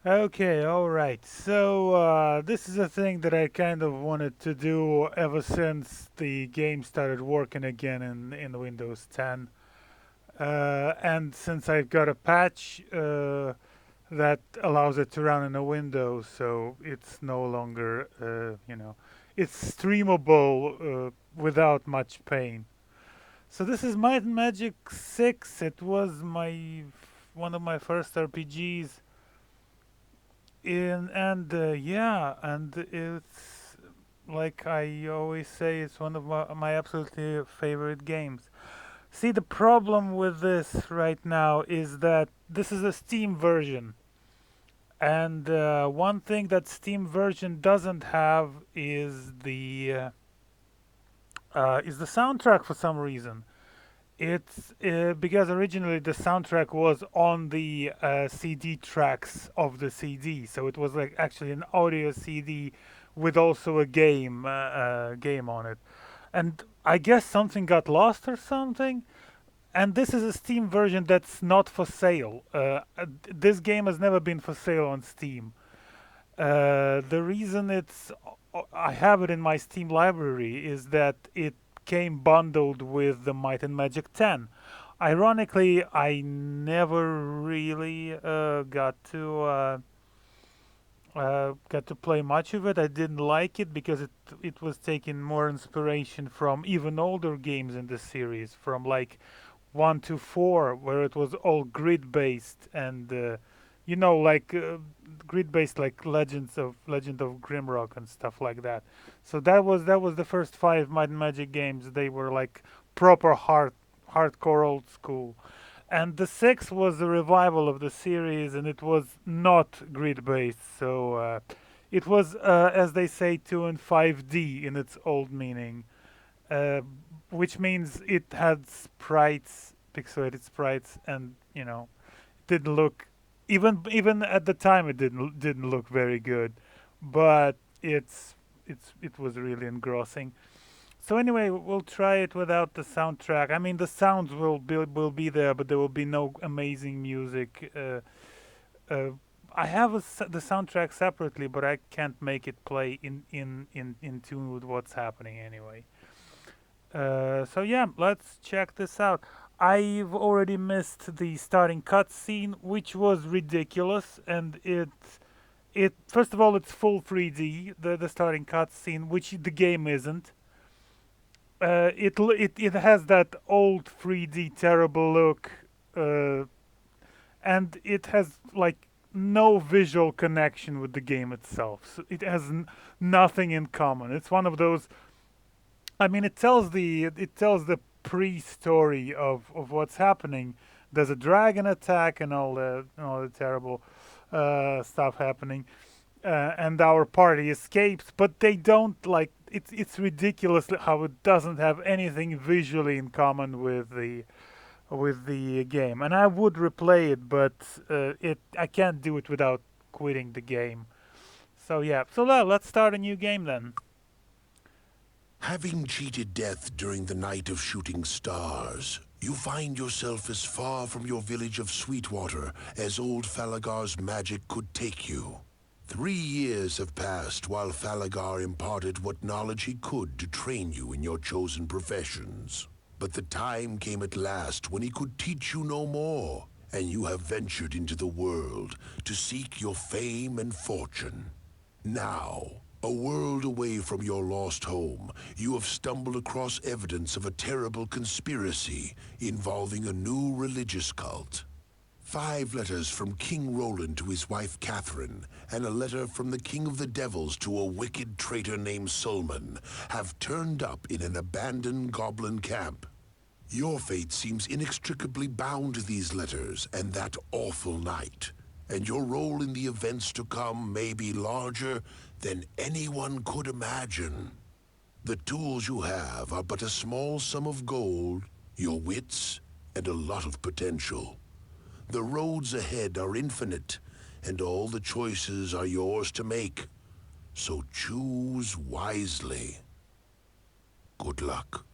Okay, all right. So this is a thing that I kind of wanted to do ever since the game started working again in Windows 10. And since I've got a patch that allows it to run in a window, so it's no longer, it's streamable without much pain. So this is Might and Magic 6. It was my one of my first RPGs and it's like I always say, it's one of my absolutely favorite games. See, the problem with this right now is that this is a Steam version, and one thing that Steam version doesn't have is the soundtrack for some reason. It's because originally the soundtrack was on the CD tracks of the CD, so it was like actually an audio CD with also a game on it. And I guess something got lost or something. And this is a Steam version that's not for sale. This game has never been for sale on Steam. The reason I have it in my Steam library is that it came bundled with the Might and Magic 10. Ironically, I never really got to play much of it. I didn't like it because it was taking more inspiration from even older games in the series, from like 1 to 4, where it was all grid based and like grid based, like Legend of Grimrock and stuff like that. So that was the first 5 Might and Magic games. They were like proper hardcore old school. And the 6 was a revival of the series, and it was not grid based. So it was, as they say, 2 and 5D in its old meaning, uh, which means it had sprites, pixelated sprites, and didn't look, even at the time, it didn't look very good, but it was really engrossing. So anyway, we'll try it without the soundtrack. I mean, the sounds will be there, but there will be no amazing music. Uh, I have the soundtrack separately, but I can't make it play in tune with what's happening anyway. So yeah, let's check this out. I've already missed the starting cutscene, which was ridiculous, and it first of all, it's full 3D, the starting cutscene, which the game isn't. It has that old 3D terrible look, uh, and it has like no visual connection with the game itself. So it has nothing in common. It's one of those. I mean, it tells the pre-story of what's happening. There's a dragon attack and all the terrible stuff happening, and our party escapes. But they don't like it's ridiculous how it doesn't have anything visually in common with the game. And I would replay it, but it I can't do it without quitting the game. So yeah, so let's start a new game then. Having cheated death during the night of shooting stars, you find yourself as far from your village of Sweetwater as old Falagar's magic could take you. 3 years have passed while Falagar imparted what knowledge he could to train you in your chosen professions. But the time came at last when he could teach you no more, and you have ventured into the world to seek your fame and fortune. Now, a world away from your lost home, you have stumbled across evidence of a terrible conspiracy involving a new religious cult. 5 letters from King Roland to his wife Catherine, and a letter from the King of the Devils to a wicked traitor named Sulman, have turned up in an abandoned goblin camp. Your fate seems inextricably bound to these letters and that awful night, and your role in the events to come may be larger than anyone could imagine. The tools you have are but a small sum of gold, your wits, and a lot of potential. The roads ahead are infinite, and all the choices are yours to make. So choose wisely. Good luck.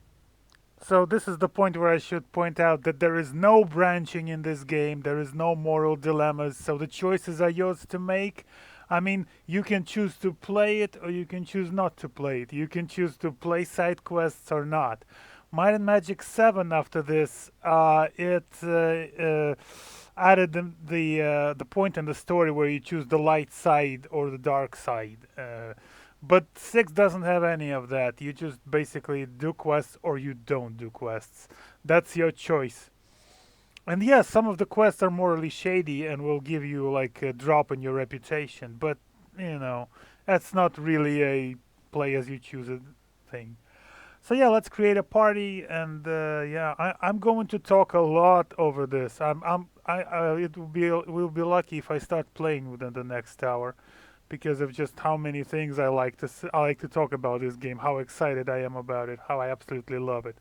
So this is the point where I should point out that there is no branching in this game. There is no moral dilemmas. So the choices are yours to make. I mean, you can choose to play it or you can choose not to play it. You can choose to play side quests or not. Might and Magic 7 after this, it added the point in the story where you choose the light side or the dark side. But 6 doesn't have any of that. You just basically do quests or you don't do quests. That's your choice. And yes, some of the quests are morally shady and will give you like a drop in your reputation, but you know, that's not really a play as you choose a thing. So yeah, let's create a party, and yeah, I'm going to talk a lot over this. It will be lucky if I start playing within the next hour, because of just how many things I like to talk about this game, how excited I am about it, how I absolutely love it.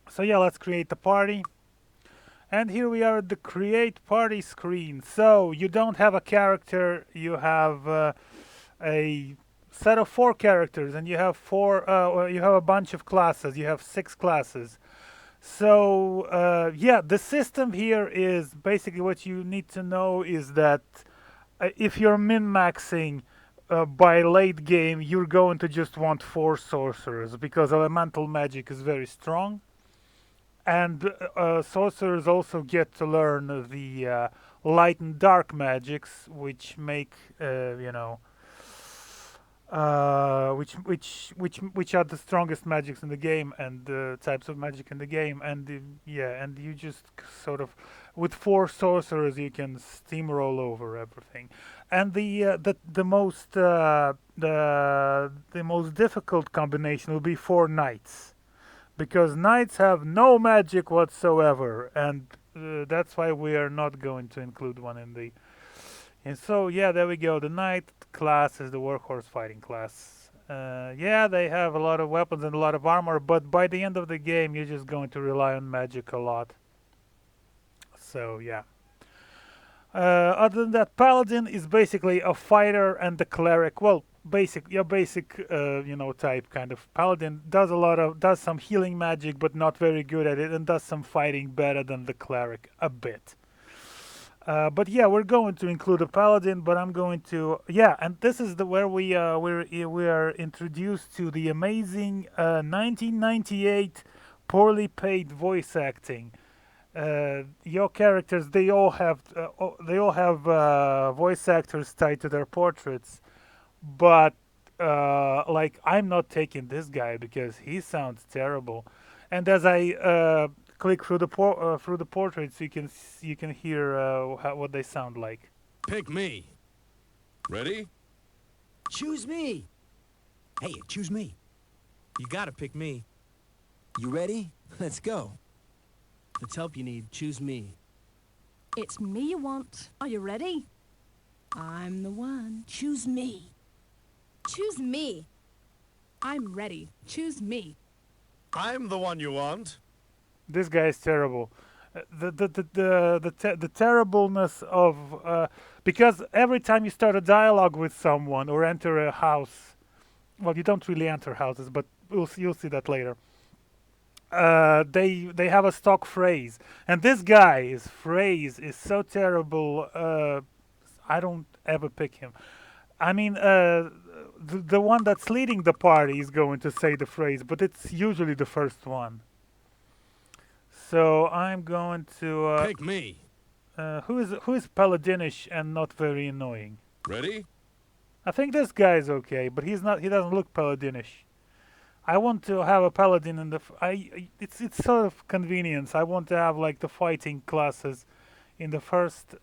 So yeah, let's create the party. And here we are at the create party screen. So you don't have a character, you have a set of 4 characters, and you have you have a bunch of classes. You have 6 classes. So yeah, the system here is basically what you need to know is that if you're min-maxing by late game, you're going to just want 4 sorcerers because elemental magic is very strong, and sorcerers also get to learn the light and dark magics, which make you know which are the strongest magics in the game and types of magic in the game, and yeah, and you just sort of with 4 sorcerers you can steamroll over everything, and the most difficult combination will be 4 knights because knights have no magic whatsoever, and that's why we are not going to include one in the. And so yeah, there we go. The knight class is the workhorse fighting class. Yeah, they have a lot of weapons and a lot of armor, but by the end of the game, you're just going to rely on magic a lot. So yeah. Other than that, paladin is basically a fighter and the cleric. Well, your basic, type kind of paladin does some healing magic, but not very good at it, and does some fighting better than the cleric a bit. But yeah, we're going to include a paladin, but I'm going to yeah, and this is the where we are introduced to the amazing 1998 poorly paid voice acting. Your characters they all have voice actors tied to their portraits, but like I'm not taking this guy because he sounds terrible. And as I click through the portraits, you can hear what they sound like. Pick me. Ready? Choose me. Hey, choose me. You gotta pick me. You ready? Let's go. Let's help you need. Choose me. It's me you want. Are you ready? I'm the one. Choose me. Choose me. I'm ready. Choose me. I'm the one you want. This guy is terrible. The terribleness of because every time you start a dialogue with someone or enter a house, well, you don't really enter houses, but you'll see that later. They have a stock phrase, and this guy's phrase is so terrible. I don't ever pick him. I mean, the one that's leading the party is going to say the phrase, but it's usually the first one. So I'm going to Pick me. who is paladinish and not very annoying. Ready? I think this guy is okay, but he's not. He doesn't look paladinish. I want to have a paladin in the. It's sort of convenience. I want to have like the fighting classes in the first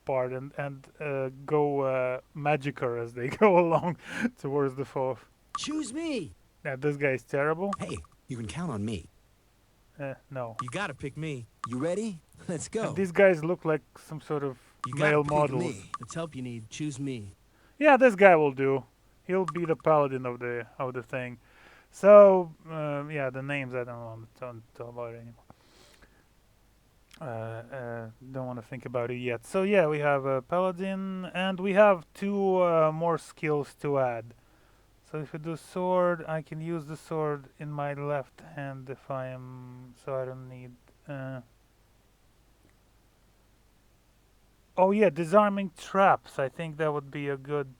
part and go magicer as they go along towards the fourth. Choose me. Yeah, this guy is terrible. Hey, you can count on me. No. You gotta pick me. You ready? Let's go. And these guys look like some sort of You gotta male pick models. Me. Let's help you need. Choose me. Yeah, this guy will do. He'll be the paladin of the thing. So yeah, the names I don't want to talk about anymore. Don't want to think about it yet. So yeah, we have a paladin, and we have 2 more skills to add. So if I do sword, I can use the sword in my left hand if I am. So I don't need. Uh, oh yeah, disarming traps. I think that would be a good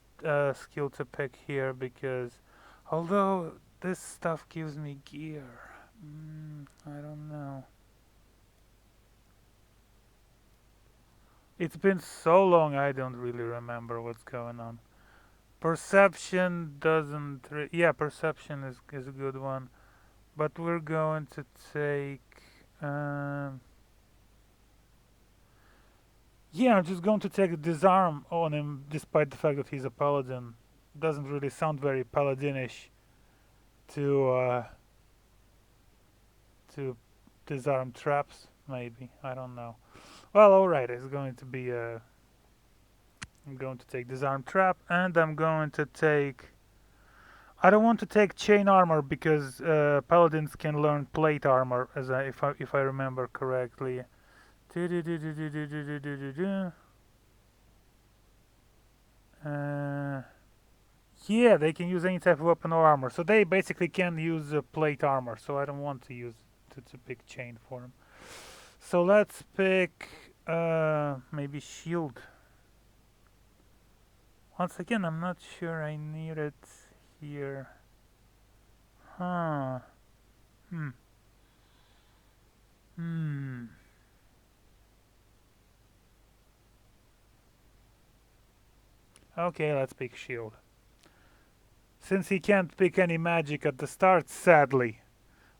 skill to pick here because, although this stuff gives me gear, I don't know. It's been so long, I don't really remember what's going on. Perception doesn't. Yeah, perception is a good one, but we're going to take. Um, yeah, I'm just going to take a disarm on him, despite the fact that he's a paladin. Doesn't really sound very paladinish to to disarm traps. Maybe I don't know. Well, all right. It's going to be. I'm going to take disarm trap, and I'm going to take. I don't want to take chain armor because paladins can learn plate armor, if I remember correctly. Do-do-do-do-do-do-do-do-do-do. Uh, yeah, they can use any type of weapon or armor, so they basically can use plate armor. So I don't want to use to pick chain for them. So let's pick maybe shield. Once again, I'm not sure I need it here. Huh. Hmm. Hmm. Okay, let's pick shield. Since he can't pick any magic at the start, sadly.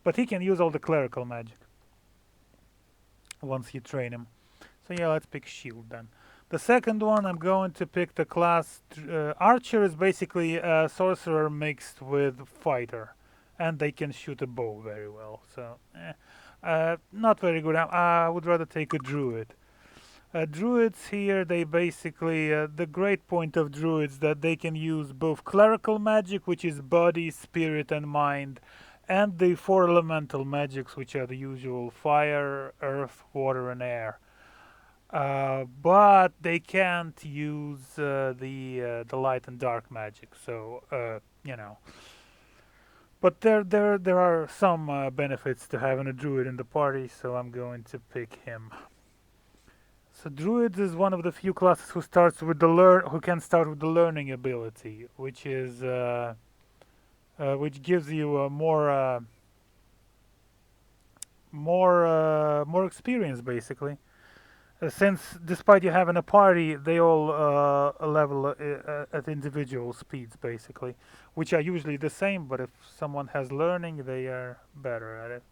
But he can use all the clerical magic once you train him. So yeah, let's pick shield then. The second one, I'm going to pick the class. Archer is basically a sorcerer mixed with fighter. And they can shoot a bow very well. So, not very good. I would rather take a druid. Druids here, they basically, the great point of druids that they can use both clerical magic, which is body, spirit, and mind, and the four elemental magics, which are the usual fire, earth, water, and air. But they can't use the light and dark magic. So you know. But there are some benefits to having a druid in the party, so I'm going to pick him. So druids is one of the few classes who can start with the learning ability, which is which gives you more experience basically. Since despite you having a party, they all level at individual speeds basically, which are usually the same. But if someone has learning, they are better at it.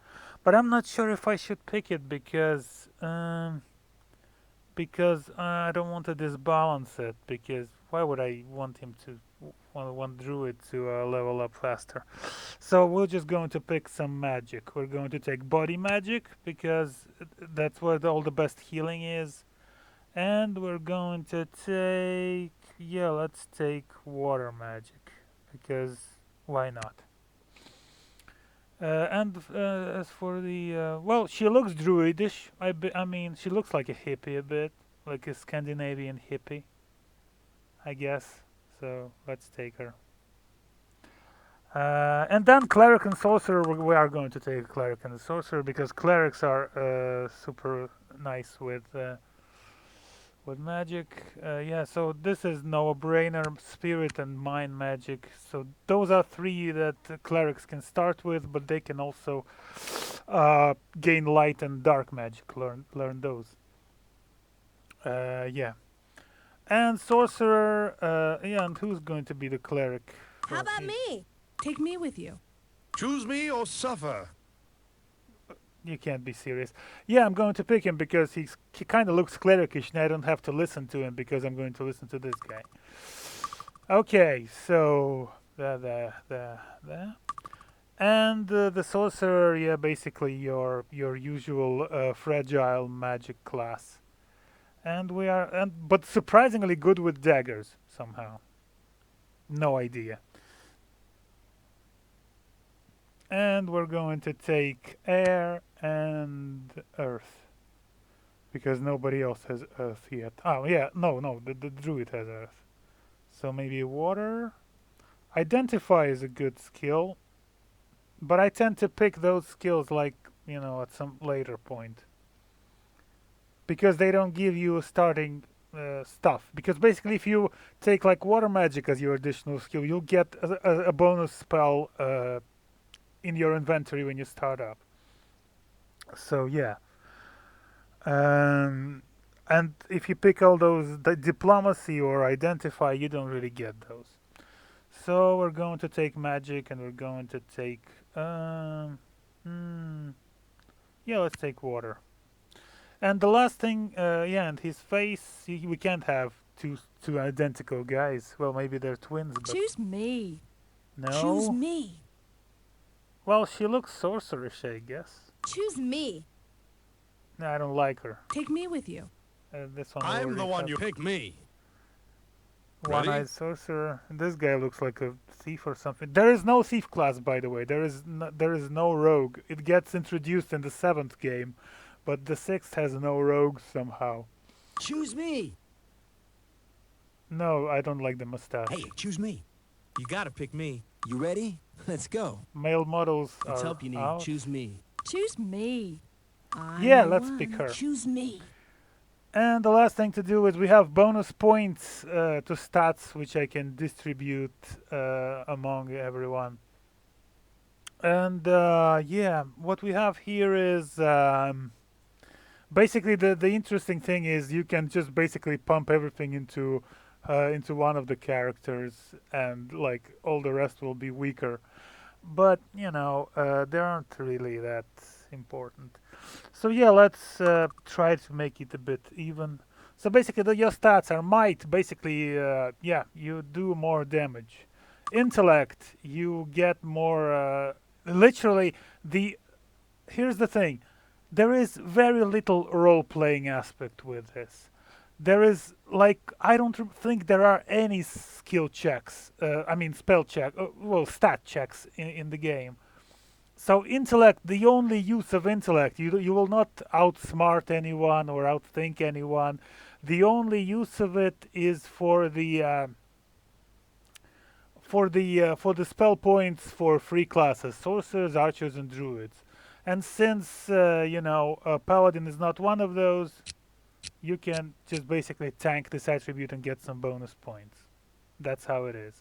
But I'm not sure if I should pick it because I don't want to disbalance it. Because why would I want him to want druid to level up faster? So we're just going to pick some magic. We're going to take body magic because that's where all the best healing is. And we're going to take, yeah, let's take water magic because why not? And as for the, well, she looks druidish. I mean, she looks like a hippie a bit, like a Scandinavian hippie, I guess. So let's take her. And then cleric and sorcerer, we are going to take cleric and sorcerer because clerics are super nice with magic. Yeah, so this is no-brainer, spirit and mind magic. So those are three that clerics can start with, but they can also gain light and dark magic. Learn those. Yeah, and sorcerer. Yeah, and who's going to be the cleric? How about me? Take me with you. Choose me or suffer. You can't be serious. Yeah, I'm going to pick him because he kind of looks clericish, and I don't have to listen to him because I'm going to listen to this guy. Okay, so there. And the sorcerer, yeah, basically your usual fragile magic class. And but surprisingly good with daggers somehow. No idea. And we're going to take air and earth because nobody else has earth yet. Oh yeah, no, the druid has earth. So maybe water. Identify is a good skill, but I tend to pick those skills like, at some later point because they don't give you starting stuff. Because basically, if you take like water magic as your additional skill, you'll get a bonus spell in your inventory when you start up. So yeah, um, and if you pick all those diplomacy or identify, you don't really get those. So we're going to take magic, and we're going to take hmm, yeah, let's take water. And the last thing, yeah, and his face, we can't have two identical guys. Well, maybe they're twins, but Choose me. Choose no. me. Well, she looks sorcerish, I guess. Choose me. No, I don't like her. Take me with you. This one I'm the already one have you pick me. Ready? one-eyed sorcerer. This guy looks like a thief or something. There is no thief class, by the way. There is no rogue. It gets introduced in the 7th game, but the 6th has no rogue somehow. Choose me. No, I don't like the mustache. Hey, choose me. You gotta pick me. You ready? Let's go. Male models Let's are help you need. out. Choose me. Choose me. I'm Yeah, the let's one. pick her. Choose me. And the last thing to do is we have bonus points to stats, which I can distribute among everyone. And yeah, what we have here is basically the interesting thing is you can just basically pump everything into one of the characters, and like all the rest will be weaker. But they aren't really that important. So yeah, let's try to make it a bit even. So basically, your stats are might. Basically, yeah, you do more damage. Intellect, you get more. Literally, here's the thing: there is very little role-playing aspect with this. There is like I don't think there are any skill checks. I mean, spell check. Well, stat checks in the game. So intellect, the only use of intellect, you will not outsmart anyone or outthink anyone. The only use of it is for the spell points for free classes, sorcerers, archers, and druids. And since a paladin is not one of those, you can just basically tank this attribute and get some bonus points. That's how it is.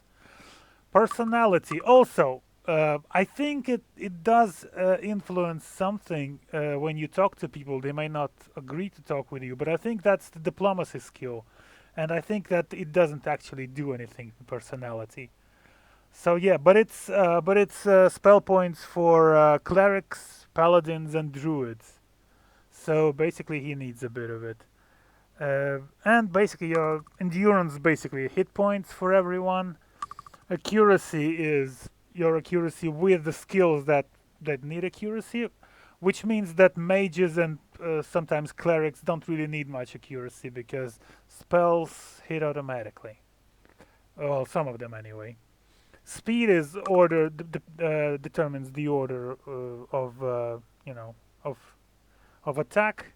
Personality also. I think it does influence something when you talk to people. They may not agree to talk with you, but I think that's the diplomacy skill, and I think that it doesn't actually do anything in personality. So yeah, but it's spell points for clerics, paladins, and druids. So basically, he needs a bit of it. And basically, your endurance, basically hit points for everyone. Accuracy is your accuracy with the skills that need accuracy, which means that mages and sometimes clerics don't really need much accuracy because spells hit automatically. Well, some of them anyway. Speed is order determines the order of of attack,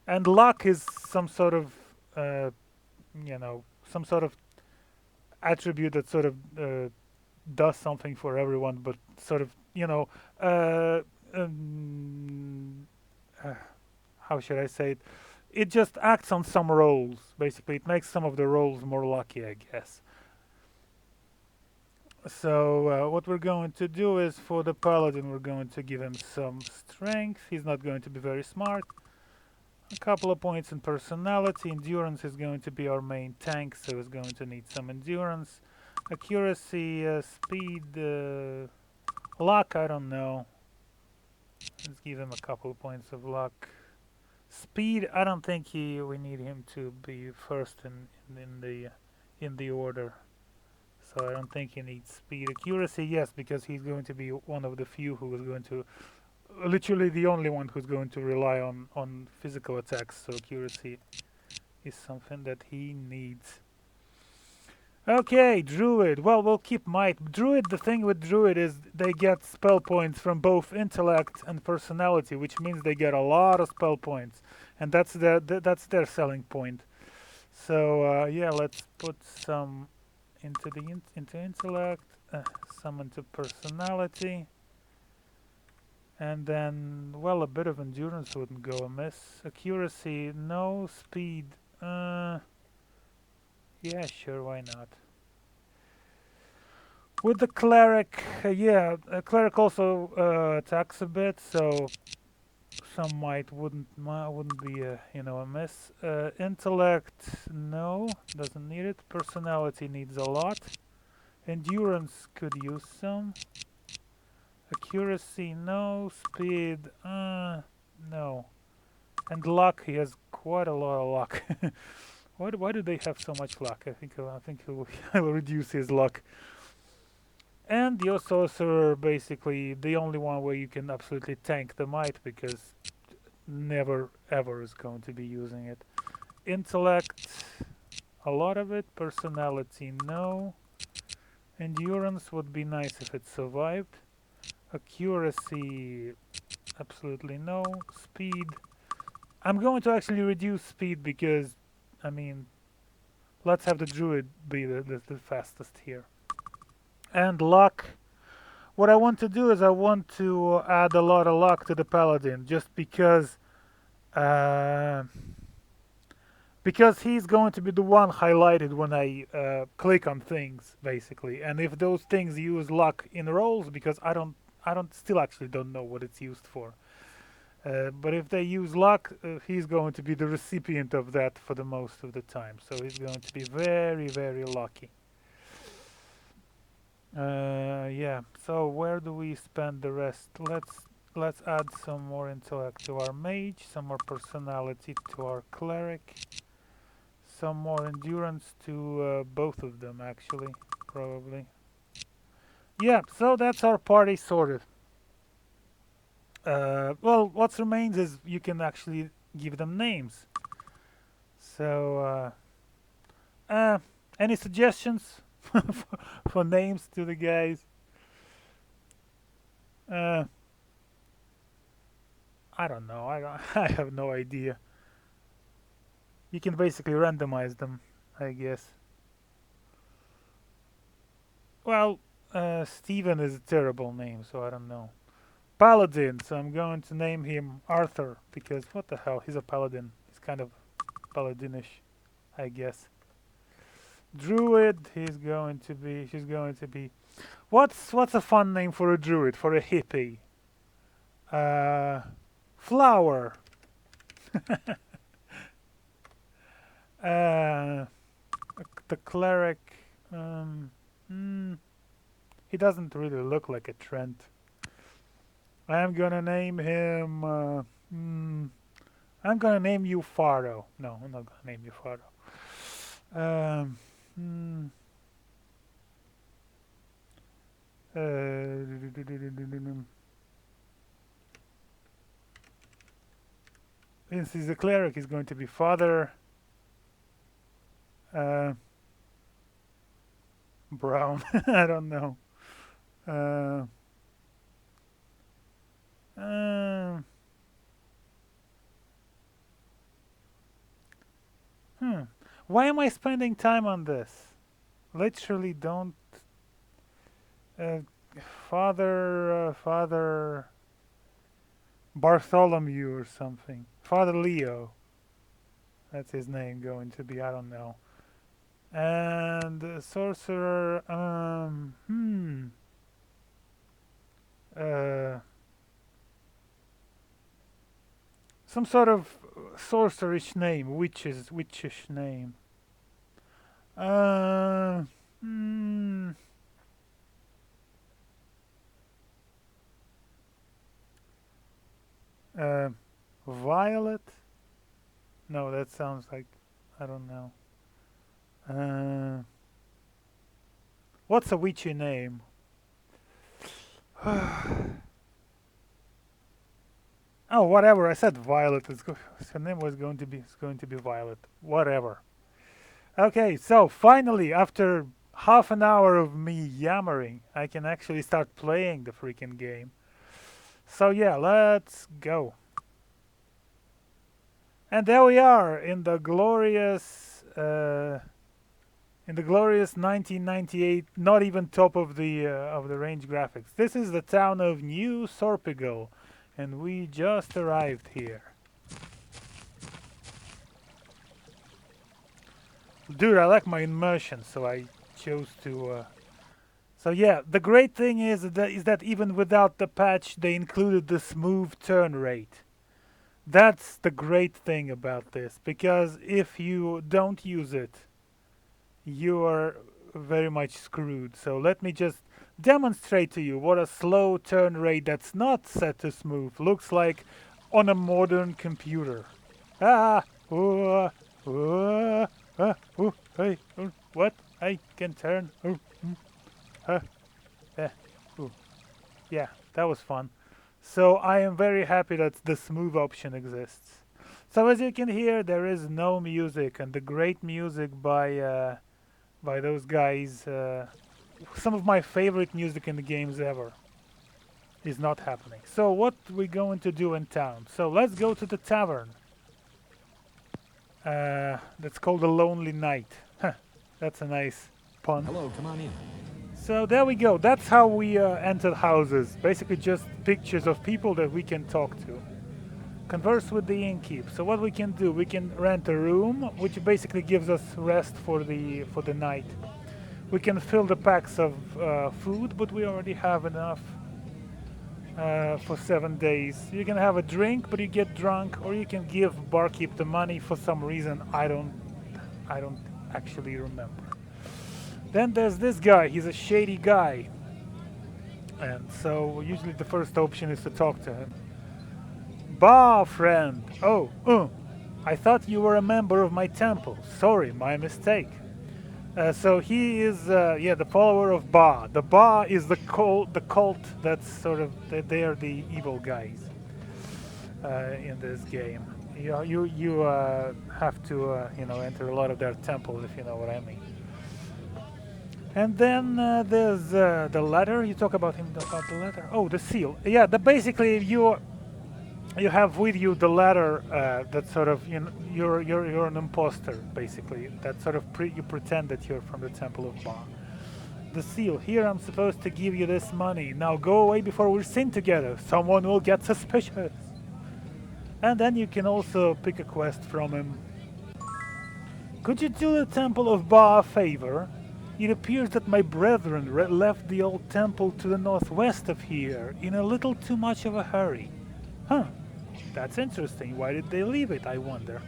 and luck is some sort of uh, some sort of attribute that sort of does something for everyone, but sort of uh, um, uh, how should I say it? It just acts on some rolls. Basically, it makes some of the rolls more lucky, I guess. So what we're going to do is for the paladin, we're going to give him some strength. He's not going to be very smart. A couple of points in personality. Endurance is going to be our main tank, so he's going to need some endurance. Accuracy, speed, luck, I don't know. Let's give him a couple of points of luck. Speed, I don't think we need him to be first in the order. So I don't think he needs speed. Accuracy, yes, because he's going to be one of the few who is going to, literally the only one who's going to rely on physical attacks. So accuracy is something that he needs. Okay, Druid. Well, we'll keep might. Druid, the thing with Druid is they get spell points from both intellect and personality, which means they get a lot of spell points, and that's their selling point. So yeah, let's put some into intellect summon to personality. And then, well, a bit of endurance wouldn't go amiss. Accuracy, no. Speed, yeah, sure, why not? With the cleric, yeah, a cleric also attacks a bit, so some might wouldn't be a miss. Intellect, no, doesn't need it. Personality needs a lot. Endurance could use some. Accuracy, no. Speed, no. And luck, he has quite a lot of luck. Why do they have so much luck? I think I will reduce his luck. And your sorcerer, basically the only one where you can absolutely tank the might, because never ever is going to be using it. Intellect, a lot of it. Personality, no. Endurance would be nice if it survived. Accuracy, absolutely no. Speed, I'm going to actually reduce speed because, I mean, let's have the druid be the fastest here. And luck, what I want to do is I want to add a lot of luck to the paladin, just uh, because he's going to be the one highlighted when I click on things, basically. And if those things use luck in rolls, because still actually don't know what it's used for. But if they use luck, he's going to be the recipient of that for the most of the time. So he's going to be very, very lucky. Yeah. So where do we spend the rest? Let's add some more intellect to our mage, some more personality to our cleric, some more endurance to both of them, actually, probably. Yeah. So that's our party sorted. Well, what remains is you can actually give them names. So, any suggestions for names to the guys? Uh, I don't know. I have no idea. You can basically randomize them, I guess. Well, Steven is a terrible name, so I don't know. Paladin, so I'm going to name him Arthur, because what the hell, he's a paladin. He's kind of paladinish, I guess. Druid, she's going to be. What's a fun name for a druid, for a hippie? Flower. Uh, the cleric. He doesn't really look like a Trent. I'm gonna name him. I'm gonna name you Faro. No, I'm not gonna name you Faro. Um, hmm, since he's a cleric, he's going to be Father Brown. I don't know. Uh, uh, hmm. Why am I spending time on this? Literally, don't. Uh, Father Bartholomew or something. Father Leo. That's his name going to be. I don't know. And sorcerer. Uh, some sort of sorcerish name, witchish name. Uh, hmm. Uh, Violet? No, that sounds like, I don't know. What's a witchy name? Oh, whatever. I said Violet. Her name was going to be. It's going to be Violet. Whatever. Okay. So finally, after half an hour of me yammering, I can actually start playing the freaking game. So yeah, let's go. And there we are in the glorious in the glorious 1998, not even top of the range graphics. This is the town of New Sorpigal, and we just arrived here. Dude, I like my immersion, so I chose to. So yeah, the great thing is that even without the patch, they included the smooth turn rate. That's the great thing about this, because if you don't use it, you are very much screwed. So let me just demonstrate to you what a slow turn rate that's not set to smooth looks like on a modern computer. Ah, hey, what? I can turn. Uh, eh, ooh. Yeah, that was fun. So I am very happy that the smooth option exists. So as you can hear, there is no music, and the great music by those guys, some of my favorite music in the games ever, is not happening. So what we going to do in town? So let's go to the tavern. That's called the Lonely Knight. Huh, that's a nice pun. Hello, come on in. So there we go. That's how we enter houses. Basically just pictures of people that we can talk to. Converse with the innkeep. So what we can do, we can rent a room, which basically gives us rest for the night. We can fill the packs of food, but we already have enough for 7 days. You can have a drink, but you get drunk, or you can give barkeep the money for some reason I don't actually remember. Then there's this guy. He's a shady guy, and so usually the first option is to talk to him. Bah, friend. Oh, I thought you were a member of my temple. Sorry, my mistake. So he is, the follower of Ba. The Ba is the cult that's sort of, they are the evil guys in this game. You have to, enter a lot of their temples, if you know what I mean. And then there's the letter. You talk about the letter. Oh, the seal. Yeah, basically you have with you the letter that sort of you're an imposter basically. That sort of you pretend that you're from the Temple of Ba. The seal. Here I'm supposed to give you this money. Now go away before we're seen together. Someone will get suspicious. And then you can also pick a quest from him. Could you do the Temple of Ba a favor? It appears that my brethren left the old temple to the northwest of here in a little too much of a hurry. Huh, that's interesting. Why did they leave it, I wonder?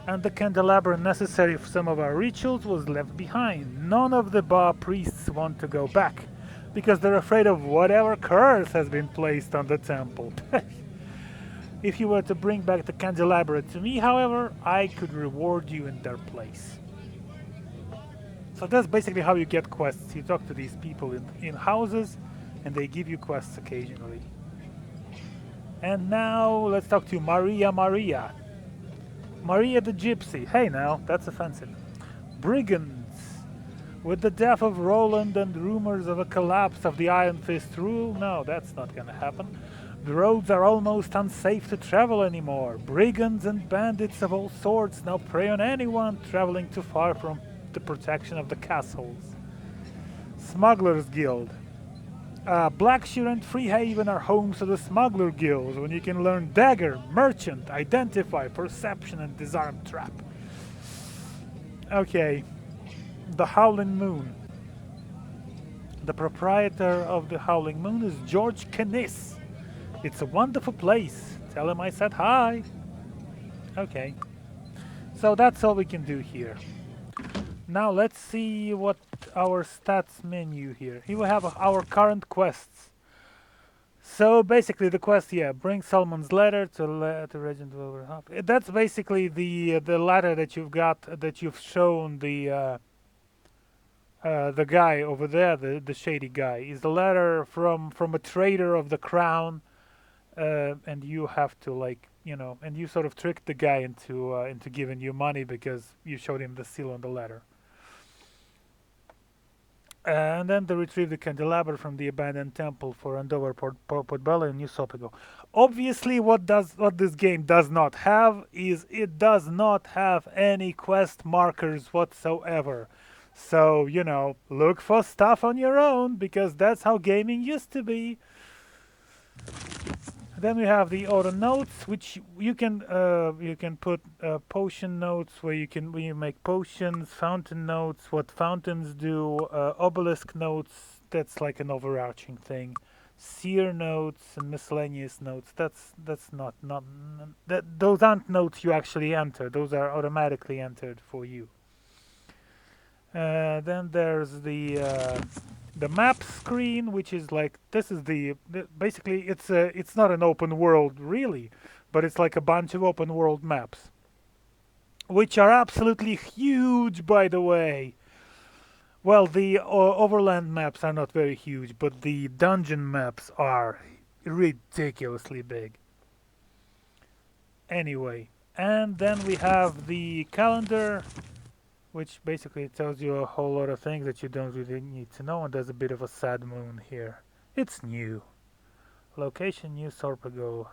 And the candelabra necessary for some of our rituals was left behind. None of the Ba priests want to go back, because they're afraid of whatever curse has been placed on the temple. If you were to bring back the candelabra to me, however, I could reward you in their place. So that's basically how you get quests. You talk to these people in houses, and they give you quests occasionally. And now let's talk to Maria Maria. Maria the Gypsy. Hey now, that's offensive. Brigands. With the death of Roland and rumors of a collapse of the Iron Fist rule, no, that's not gonna happen. The roads are almost unsafe to travel anymore. Brigands and bandits of all sorts now prey on anyone traveling too far from the protection of the castles. Smugglers Guild. Blackshear and Freehaven are homes to the Smuggler Guilds, when you can learn Dagger, Merchant, Identify, Perception, and Disarm Trap. Okay. The Howling Moon. The proprietor of the Howling Moon is George Canis. It's a wonderful place. Tell him I said hi. Okay. So that's all we can do here. Now let's see what our stats menu here. Here we have our current quests. So basically the quest, bring Salmon's letter to Regent Wolverhampton. That's basically the letter that you've got, that you've shown the guy over there, the shady guy. Is the letter from a trader of the crown, and you have to and you sort of tricked the guy into giving you money because you showed him the seal on the letter. And then to retrieve the candelabra from the abandoned temple for Andover Portobello and New Sopigo. Obviously, what this game does not have is it does not have any quest markers whatsoever. So, look for stuff on your own because that's how gaming used to be. Then we have the auto notes, which you can put potion notes where you make potions, fountain notes, what fountains do, obelisk notes. That's like an overarching thing. Seer notes and miscellaneous notes. That's not that those aren't notes you actually enter. Those are automatically entered for you. Then there's the map screen, which is like this is basically it's not an open world really, but it's like a bunch of open world maps, which are absolutely huge, by the way. Well, the overland maps are not very huge, but the dungeon maps are ridiculously big. Anyway, and then we have the calendar, which basically tells you a whole lot of things that you don't really need to know, and there's a bit of a sad moon here. It's new. Location new Sorpago.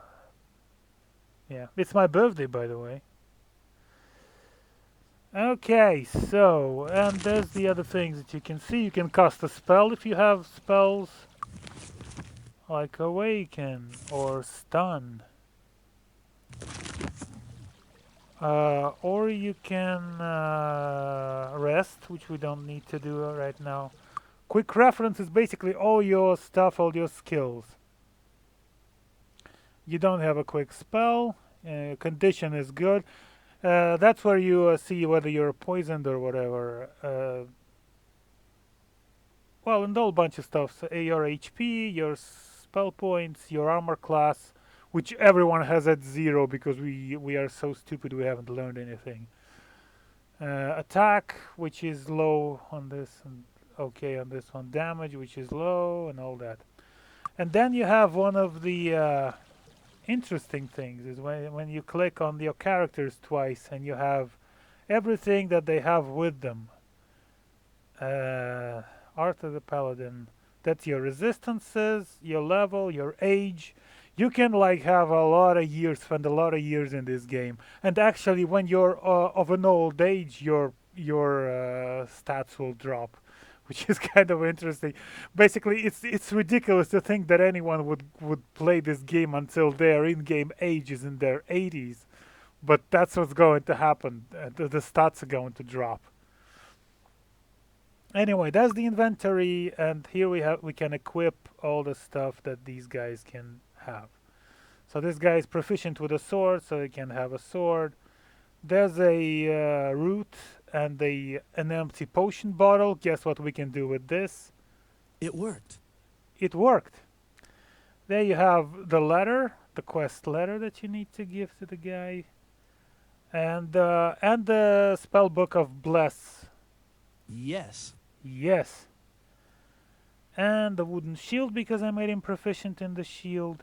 Yeah, it's my birthday, by the way. Okay, so, and there's the other things that you can see. You can cast a spell if you have spells like Awaken or Stun. Or you can rest, which we don't need to do right now. Quick reference is basically all your stuff, all your skills. You don't have a quick spell. Condition is good. That's where you see whether you're poisoned or whatever. Well, and a whole bunch of stuff. So, your HP, your spell points, your armor class, which everyone has at 0 because we are so stupid we haven't learned anything. Attack, which is low on this, and okay on this one. Damage, which is low, and all that. And then you have one of the interesting things is when you click on your characters twice and you have everything that they have with them. Art of the Paladin. That's your resistances, your level, your age. You can like have a lot of years, spend a lot of years in this game. And actually, when you're of an old age, your stats will drop, which is kind of interesting. Basically, it's ridiculous to think that anyone would play this game until their in-game age is in their 80s, but that's what's going to happen. The stats are going to drop. Anyway, that's the inventory, and here we can equip all the stuff that these guys can have. So this guy is proficient with a sword, so he can have a sword. There's a root and an empty potion bottle. Guess what we can do with this? It worked. It worked. There you have the letter, the quest letter that you need to give to the guy, and the spell book of bless. Yes. Yes. And the wooden shield because I made him proficient in the shield.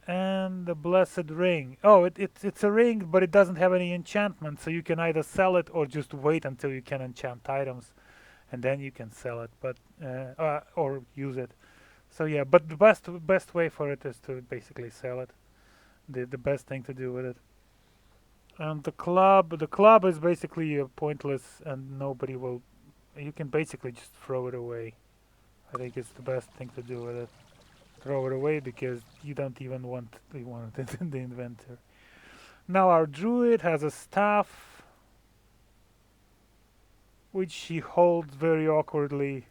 And the blessed ring. Oh, it's a ring, but it doesn't have any enchantment, so you can either sell it or just wait until you can enchant items, and then you can sell it, but or use it. So yeah, but the best way for it is to basically sell it. The best thing to do with it. And the club is basically pointless, and nobody will. You can basically just throw it away. I think it's the best thing to do with it. Throw it away because you don't even want it in the inventory. Now our druid has a staff which he holds very awkwardly.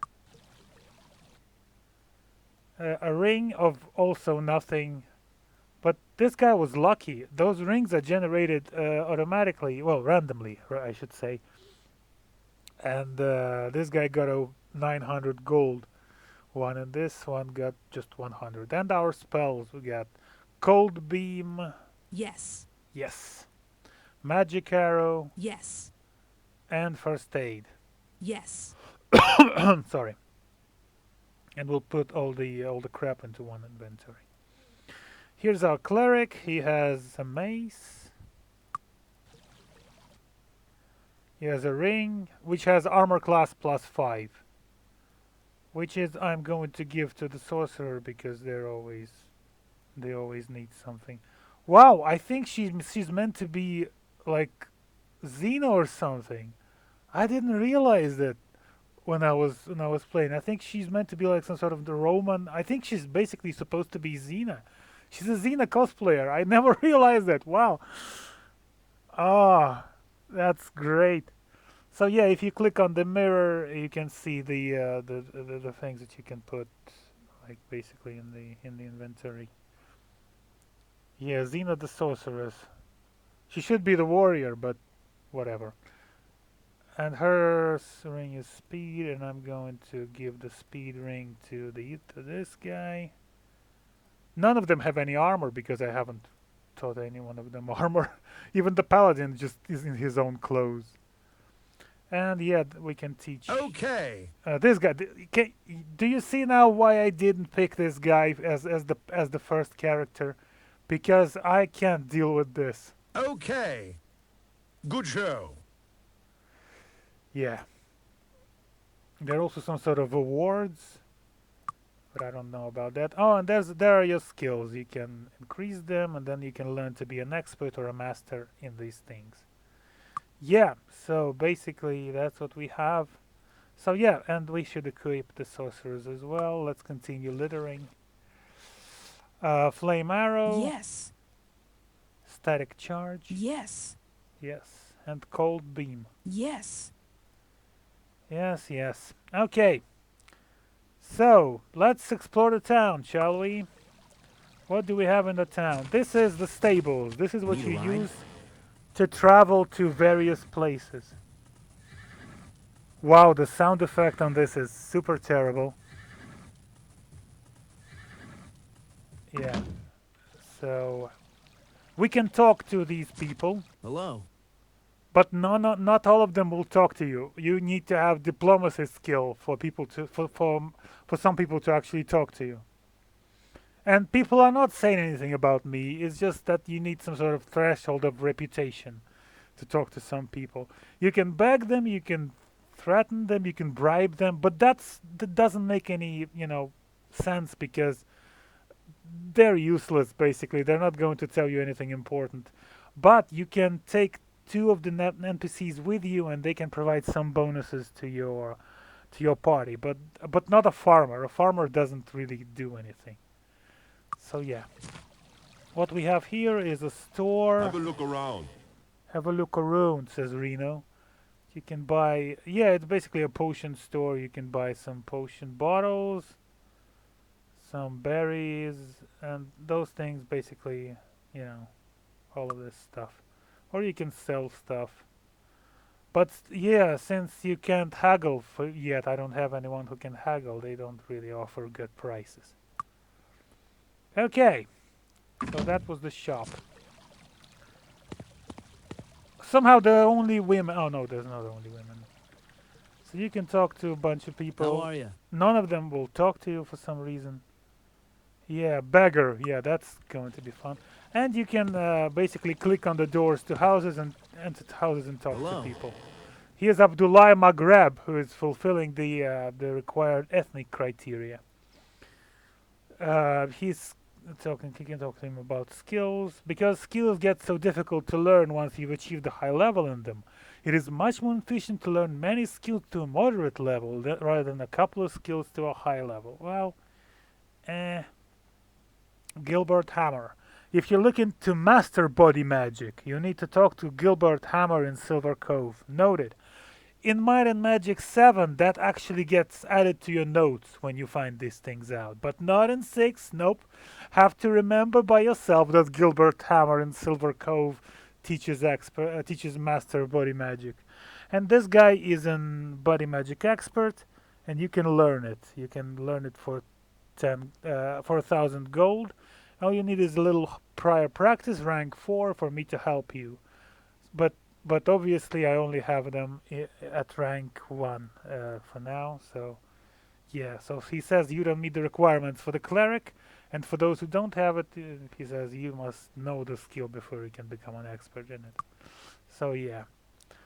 A ring of also nothing. But this guy was lucky. Those rings are generated automatically, well, randomly, I should say. And this guy got a 900 gold one, and this one got just 100. And our spells, we got Cold Beam, Yes. yes, Magic Arrow, Yes. and First Aid. Yes. Sorry. And we'll put all the crap into one inventory. Here's our cleric. He has a mace. He has a ring, which has armor class +5, which is I'm going to give to the sorcerer because they always need something. Wow, I think she's meant to be like Xena or something. I didn't realize that when I was playing. I think she's meant to be like some sort of the Roman. I think she's basically supposed to be Xena. She's a Xena cosplayer. I never realized that. Wow. Ah, that's great. So yeah, if you click on the mirror, you can see the things that you can put like basically in the inventory. Yeah, Xena the sorceress. She should be the warrior, but whatever. And her ring is speed, and I'm going to give the speed ring to this guy. None of them have any armor because I haven't taught any one of them armor. Even the paladin just is in his own clothes. And yeah, we can teach Okay. this guy. Do you see now why I didn't pick this guy as the first character? Because I can't deal with this. Okay. Good show. Yeah. There are also some sort of awards, but I don't know about that. Oh, and there are your skills. You can increase them, and then you can learn to be an expert or a master in these things. Yeah. So basically, that's what we have. So yeah, and we should equip the sorcerers as well. Let's continue littering. Flame arrow, Yes. static charge, Yes. yes, and cold beam. Yes. Yes, yes. Okay, so let's explore the town, shall we? What do we have in the town? This is the stables. This is what Need a you ride? use to travel to various places. Wow, the sound effect on this is super terrible. Yeah, so we can talk to these people. Hello. But not all of them will talk to you. You need to have diplomacy skill for people to for some people to actually talk to you. And people are not saying anything about me. It's just that you need some sort of threshold of reputation to talk to some people. You can beg them, you can threaten them, you can bribe them, but that doesn't make any sense because they're useless basically. They're not going to tell you anything important. But you can take two of the NPCs with you, and they can provide some bonuses to your party. But not a farmer. A farmer doesn't really do anything. So yeah, what we have here is a store. Have a look around. Have a look around, says Reno. You can buy. Yeah, it's basically a potion store. You can buy some potion bottles, some berries, and those things basically, you know, all of this stuff. Or you can sell stuff. But yeah, since you can't haggle yet, I don't have anyone who can haggle. They don't really offer good prices. Okay, so that was the shop. Somehow the only women. Oh no, there's not only women. So you can talk to a bunch of How people. are you? None of them will talk to you for some reason. Yeah, beggar. Yeah, that's going to be fun. And you can basically click on the doors to houses and enter houses and talk to Hello. people. Here's Abdullah Maghreb, who is fulfilling the required ethnic criteria. He's talking. He can talk to him about skills because skills get so difficult to learn once you've achieved a high level in them. It is much more efficient to learn many skills to a moderate level rather than a couple of skills to a high level. Well, eh. Gilbert Hammer. If you're looking to master body magic, you need to talk to Gilbert Hammer in Silver Cove. Noted. In Might and Magic 7, that actually gets added to your notes when you find these things out. But not in 6, nope. Have to remember by yourself that Gilbert Hammer in Silver Cove teaches master body magic. And this guy is an body magic expert, and you can learn it. You can learn it for 1,000 gold. All you need is a little prior practice, rank 4, for me to help you. But obviously I only have them at rank 1 for now. So yeah, so he says you don't meet the requirements for the cleric, and for those who don't have it, he says you must know the skill before you can become an expert in it. So yeah.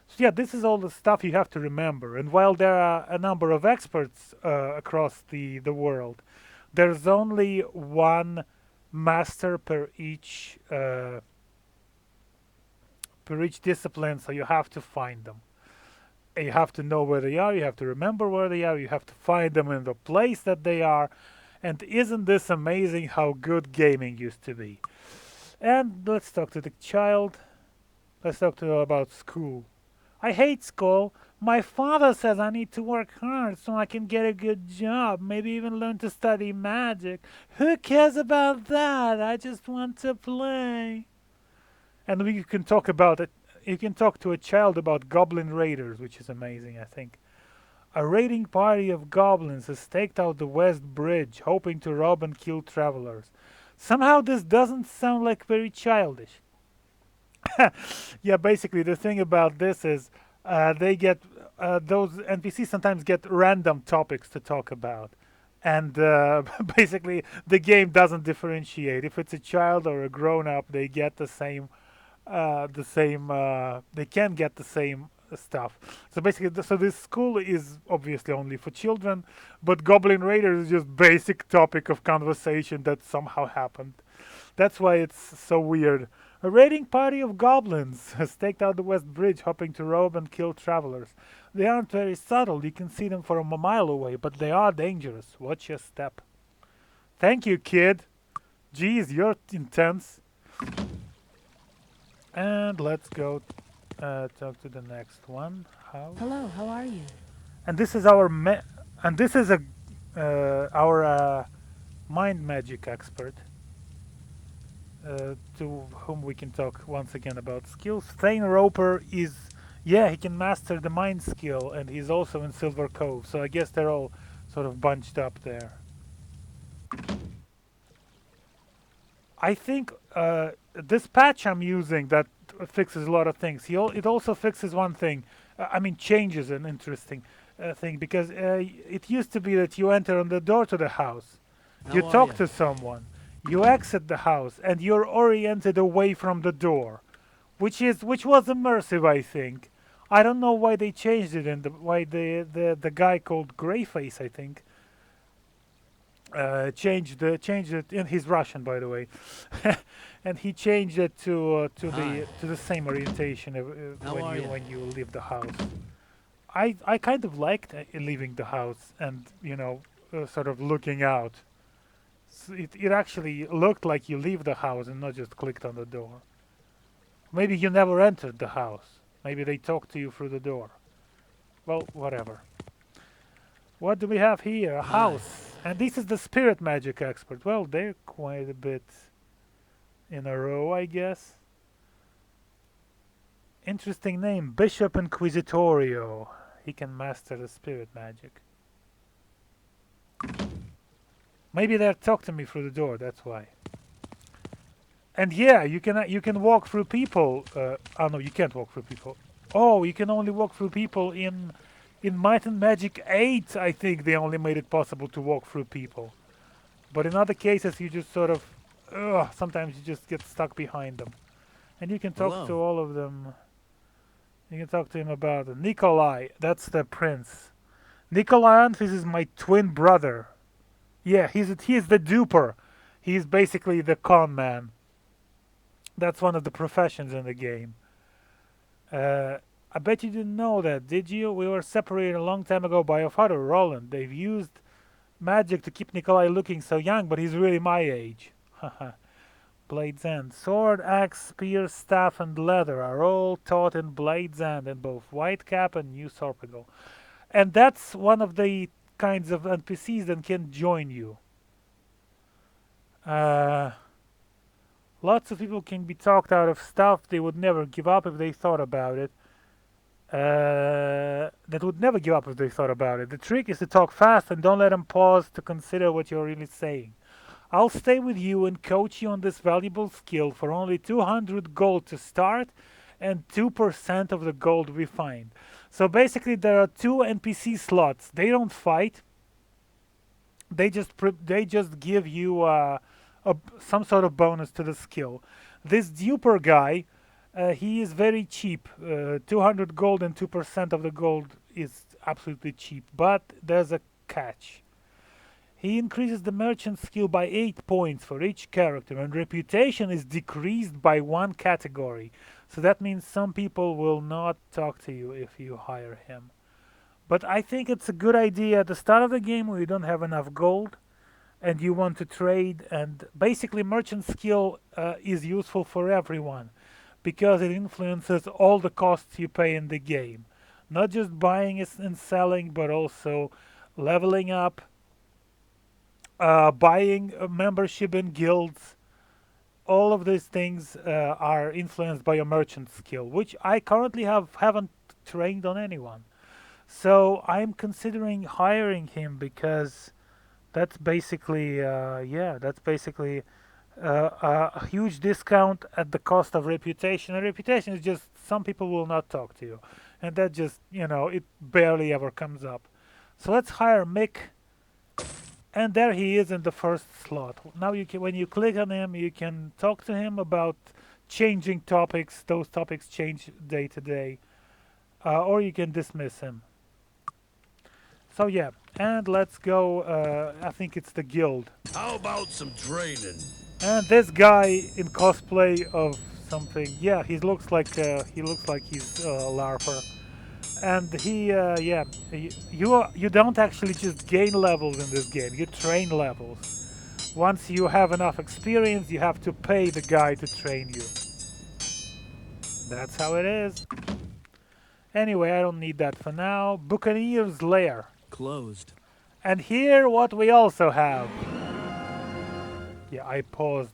So yeah, this is all the stuff you have to remember. And while there are a number of experts across the world, there's only one master per each discipline, so you have to find them. You have to know where they are, you have to remember where they are, you have to find them in the place that they are. And isn't this amazing how good gaming used to be? And let's talk to the child. Let's talk to her about school. I hate school. My father says I need to work hard so I can get a good job, maybe even learn to study magic. Who cares about that? I just want to play. And we can talk about it. You can talk to a child about goblin raiders, which is amazing, I think. A raiding party of goblins has staked out the West Bridge, hoping to rob and kill travelers. Somehow this doesn't sound like very childish. Yeah, basically the thing about this is they get those NPCs sometimes get random topics to talk about, and basically the game doesn't differentiate if it's a child or a grown up. They get they can get the same stuff. So basically, so this school is obviously only for children, but Goblin Raiders is just basic topic of conversation that somehow happened. That's why it's so weird. A raiding party of goblins has staked out the West Bridge, hoping to rob and kill travelers. They aren't very subtle, you can see them from a mile away, but they are dangerous. Watch your step. Thank you, kid. Geez, you're intense. And let's go talk to the next one. How? Hello, how are you? And this is our and this is a our mind magic expert. To whom we can talk once again about skills. Thane Roper is, yeah, he can master the mind skill, and he's also in Silver Cove. So I guess they're all sort of bunched up there. I think this patch I'm using that fixes a lot of things. It also fixes one thing. I mean, changes an interesting thing because it used to be that you enter on the door to the house, you How are talk ya? to someone, you exit the house, and you're oriented away from the door, which was immersive, I think. I don't know why they changed it and why the guy called Greyface, I think, changed it. And he's Russian, by the way, and he changed it Hi. to the same orientation How are ya? when you leave the house. I kind of liked leaving the house and sort of looking out. It actually looked like you leave the house and not just clicked on the door. Maybe you never entered the house. Maybe they talked to you through the door. Well, whatever. What do we have here? A Hi. house. And this is the spirit magic expert. Well, they're quite a bit in a row, I guess. Interesting name. Bishop Inquisitorio. He can master the spirit magic. Maybe they're talking to me through the door, that's why. And yeah, you can walk through people. Oh no, you can't walk through people. Oh, you can only walk through people in Might and Magic 8. I think they only made it possible to walk through people. But in other cases, you just sort of, sometimes you just get stuck behind them. And you can talk to Hello. all of them. You can talk to him about Nikolai. That's the prince. Nikolai Antvis is my twin brother. Yeah, he's the duper. He's basically the con man. That's one of the professions in the game. I bet you didn't know that, did you? We were separated a long time ago by your father, Roland. They've used magic to keep Nikolai looking so young, but he's really my age. Haha. Blade's End. Sword, axe, spear, staff, and leather are all taught in Blade's End in both Whitecap and New Sorpagal. And that's one of the kinds of NPCs that can join you. Uh, Lots of people can be talked out of stuff they would never give up if they thought about it. That would never give up if they thought about it. The trick is to talk fast and don't let them pause to consider what you're really saying. I'll stay with you and coach you on this valuable skill for only 200 gold to start and 2% of the gold we find. So basically there are two NPC slots. They don't fight. They just give you some sort of bonus to the skill. This duper guy, he is very cheap. 200 gold and 2% of the gold is absolutely cheap. But there's a catch. He increases the merchant skill by 8 points for each character, and reputation is decreased by 1 category. So that means some people will not talk to you if you hire him. But I think it's a good idea at the start of the game when you don't have enough gold and you want to trade. And basically, merchant skill is useful for everyone because it influences all the costs you pay in the game. Not just buying and selling, but also leveling up, buying a membership in guilds. All of these things are influenced by your merchant skill, which I currently haven't trained on anyone. So I'm considering hiring him because that's basically that's basically a huge discount at the cost of reputation. And reputation is just some people will not talk to you, and that just it barely ever comes up. So let's hire Mick, and there he is in the first slot. Now when you click on him, you can talk to him about changing topics. Those topics change day to day, or you can dismiss him. So yeah, and let's go. I think it's the guild. How about some training? And this guy in cosplay of something. Yeah, he looks like he's a larper. And you don't actually just gain levels in this game. You train levels. Once you have enough experience, you have to pay the guy to train you. That's how it is. Anyway, I don't need that for now. Buccaneer's Lair. Closed. And here, what we also have. Yeah, I paused.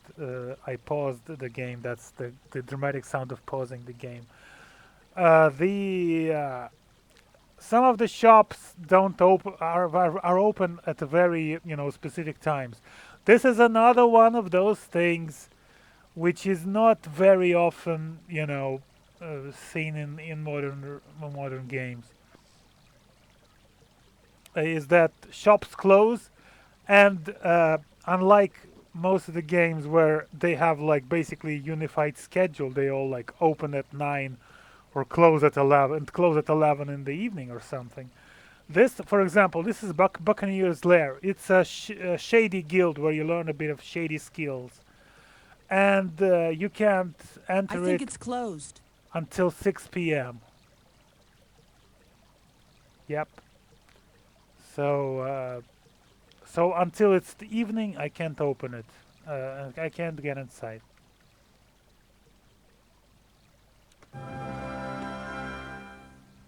I paused the game. That's the dramatic sound of pausing the game. The Some of the shops don't open are open at a very specific times. This is another one of those things which is not very often seen in modern games. Is that shops close, and unlike most of the games where they have like basically unified schedule, they all like open at 9 or close at 11 in the evening or something. This, for example, this is Buccaneer's Lair. It's a shady guild where you learn a bit of shady skills, and you can't I enter think it it's closed. until 6 p.m. Yep. So until it's the evening, I can't open it. I can't get inside.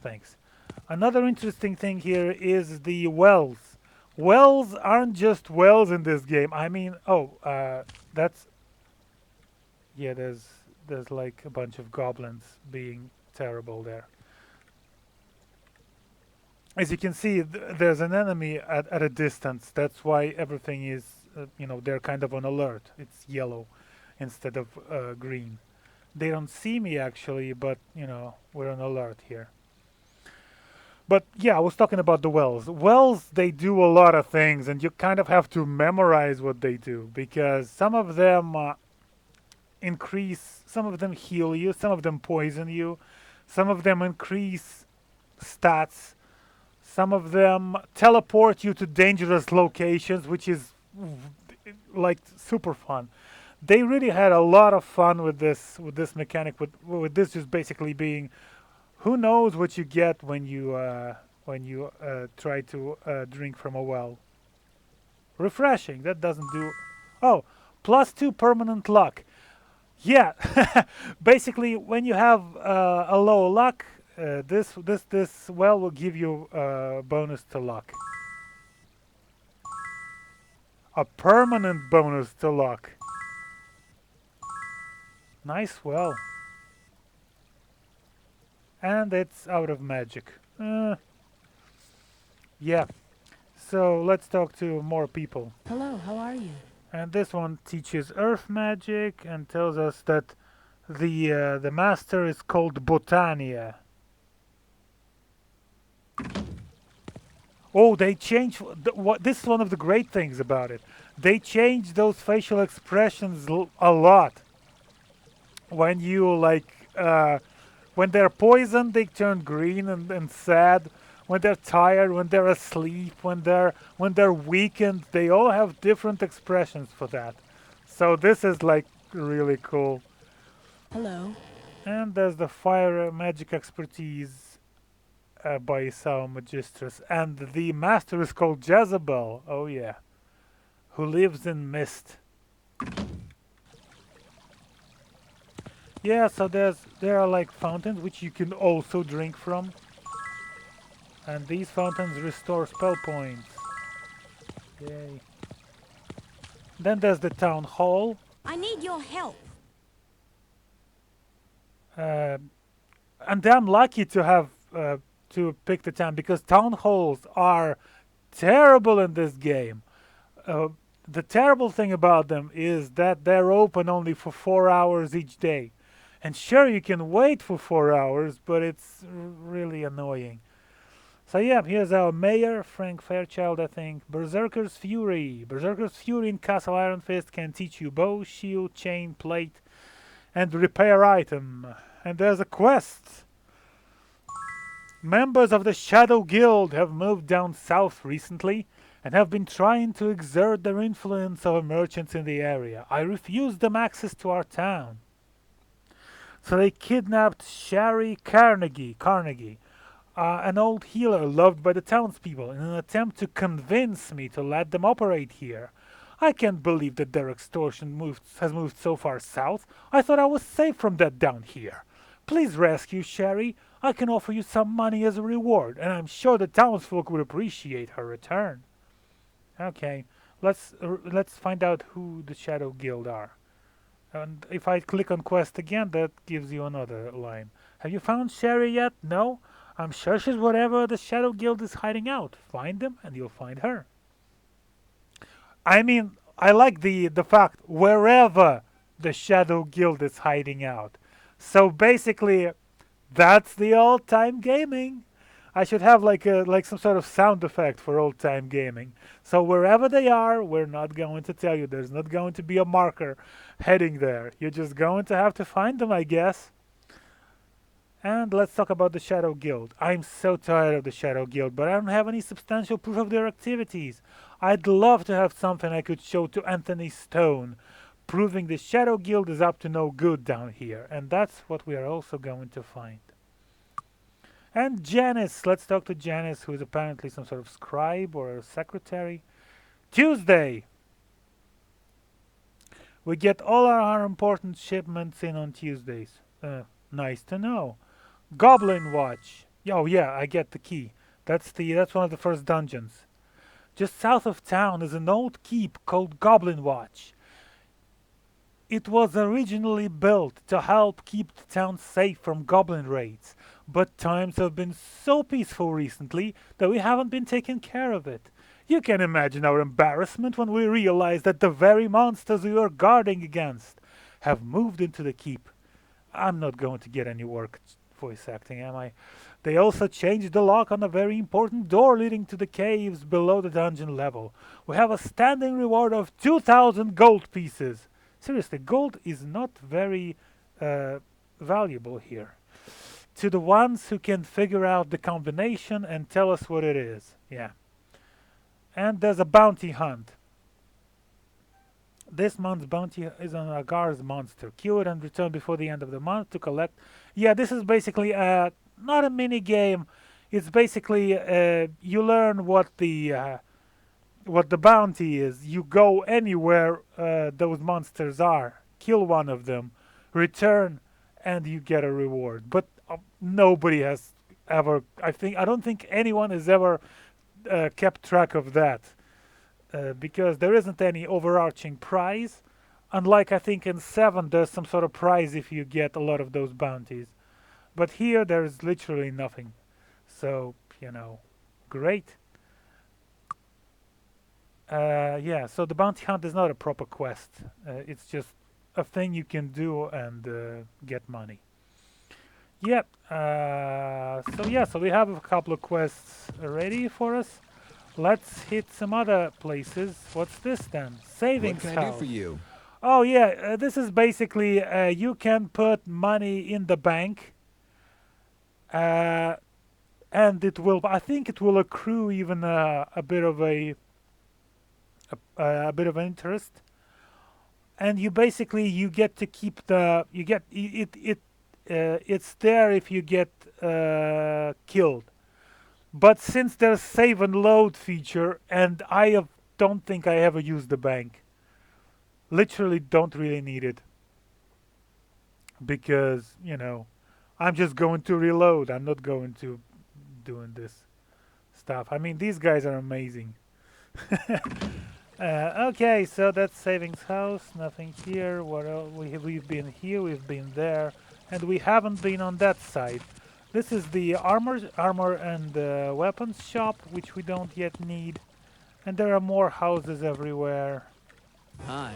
Thanks. Another interesting thing here is the wells. Wells aren't just wells in this game. I mean, that's yeah. There's like a bunch of goblins being terrible there. As you can see, there's an enemy at a distance. That's why everything is, they're kind of on alert. It's yellow instead of green. They don't see me actually, but we're on alert here. But yeah, I was talking about the wells. Wells, they do a lot of things, and you kind of have to memorize what they do because some of them some of them heal you, some of them poison you, some of them increase stats. Some of them teleport you to dangerous locations, which is like super fun. They really had a lot of fun with this mechanic, with this just basically being, who knows what you get when you try to drink from a well. Refreshing. That doesn't do. Oh, +2 permanent luck. Yeah, basically when you have a low luck. This well will give you a bonus to luck. A permanent bonus to luck. Nice well. And it's out of magic. Yeah. So let's talk to more people. Hello, how are you? And this one teaches earth magic and tells us that the master is called Botania. Oh, they changed. This is one of the great things about it. They changed those facial expressions a lot. When you when they're poisoned, they turn green and sad. When they're tired, when they're asleep, when they're weakened, they all have different expressions for that. So this is like really cool. Hello. And there's the fire magic expertise by Sao Magistris. And the master is called Jezebel. Oh yeah. Who lives in mist. Yeah, so there are like fountains which you can also drink from. And these fountains restore spell points. Yay. Then there's the town hall. I need your help. Uh, and I'm lucky to have to pick the town because town halls are terrible in this game. Uh, the terrible thing about them is that they're open only for 4 hours each day. And sure, you can wait for 4 hours, but it's really annoying. So yeah, here's our mayor, Frank Fairchild, I think. Berserker's Fury. Berserker's Fury in Castle Iron Fist can teach you bow, shield, chain, plate, and repair item. And there's a quest. Members of the Shadow Guild have moved down south recently and have been trying to exert their influence over merchants in the area. I refused them access to our town. So they kidnapped Sherry Carnegie, an old healer loved by the townspeople, in an attempt to convince me to let them operate here. I can't believe that their extortion has moved so far south. I thought I was safe from that down here. Please rescue Sherry. I can offer you some money as a reward, and I'm sure the townsfolk would appreciate her return. Okay, let's find out who the Shadow Guild are. And if I click on quest again, that gives you another line. Have you found Sherry yet? No? I'm sure she's wherever the Shadow Guild is hiding out. Find them and you'll find her. I mean, I like the fact wherever the Shadow Guild is hiding out. So basically, that's the old time gaming. I should have like some sort of sound effect for old time gaming. So wherever they are, we're not going to tell you. There's not going to be a marker heading there. You're just going to have to find them, I guess. And let's talk about the Shadow Guild. I'm so tired of the Shadow Guild, but I don't have any substantial proof of their activities. I'd love to have something I could show to Anthony Stone, proving the Shadow Guild is up to no good down here. And that's what we are also going to find. And Janice, let's talk to Janice, who is apparently some sort of scribe or a secretary. Tuesday! We get all our important shipments in on Tuesdays. Nice to know. Goblin Watch. Oh yeah, I get the key. That's one of the first dungeons. Just south of town is an old keep called Goblin Watch. It was originally built to help keep the town safe from goblin raids, but times have been so peaceful recently that we haven't been taking care of it. You can imagine our embarrassment when we realized that the very monsters we were guarding against have moved into the keep. I'm not going to get any work voice acting, am I? They also changed the lock on a very important door leading to the caves below the dungeon level. We have a standing reward of 2,000 gold pieces. Seriously, gold is not very valuable here. To the ones who can figure out the combination and tell us what it is. Yeah. And there's a bounty hunt. This month's bounty is on Agar's monster. Kill it and return before the end of the month to collect. Yeah, this is basically not a mini game. It's basically you learn what the bounty is. You go anywhere those monsters are, kill one of them, return, and you get a reward. But nobody has ever. I don't think anyone has ever kept track of that. Because there isn't any overarching prize. Unlike I think in 7 there's some sort of prize if you get a lot of those bounties. But here there's literally nothing. So, great. Yeah, so the bounty hunt is not a proper quest. It's just a thing you can do and get money. Yep. So we have a couple of quests ready for us. Let's hit some other places. What's this then? Savings house. What can I do for you? Oh yeah, this is basically you can put money in the bank, and it will. I think it will accrue even a bit of a bit of interest, and you get to keep the you get it. it's there if you get killed. But since there's save and load feature, and don't think I ever used the bank. Literally don't really need it because I'm just going to reload. I'm not going to doing this stuff. I mean, these guys are amazing. Okay, so that's savings house. Nothing here. What else? We've been here. We've been there, and we haven't been on that side. This is the armor and weapons shop, which we don't yet need. And there are more houses everywhere. Hi.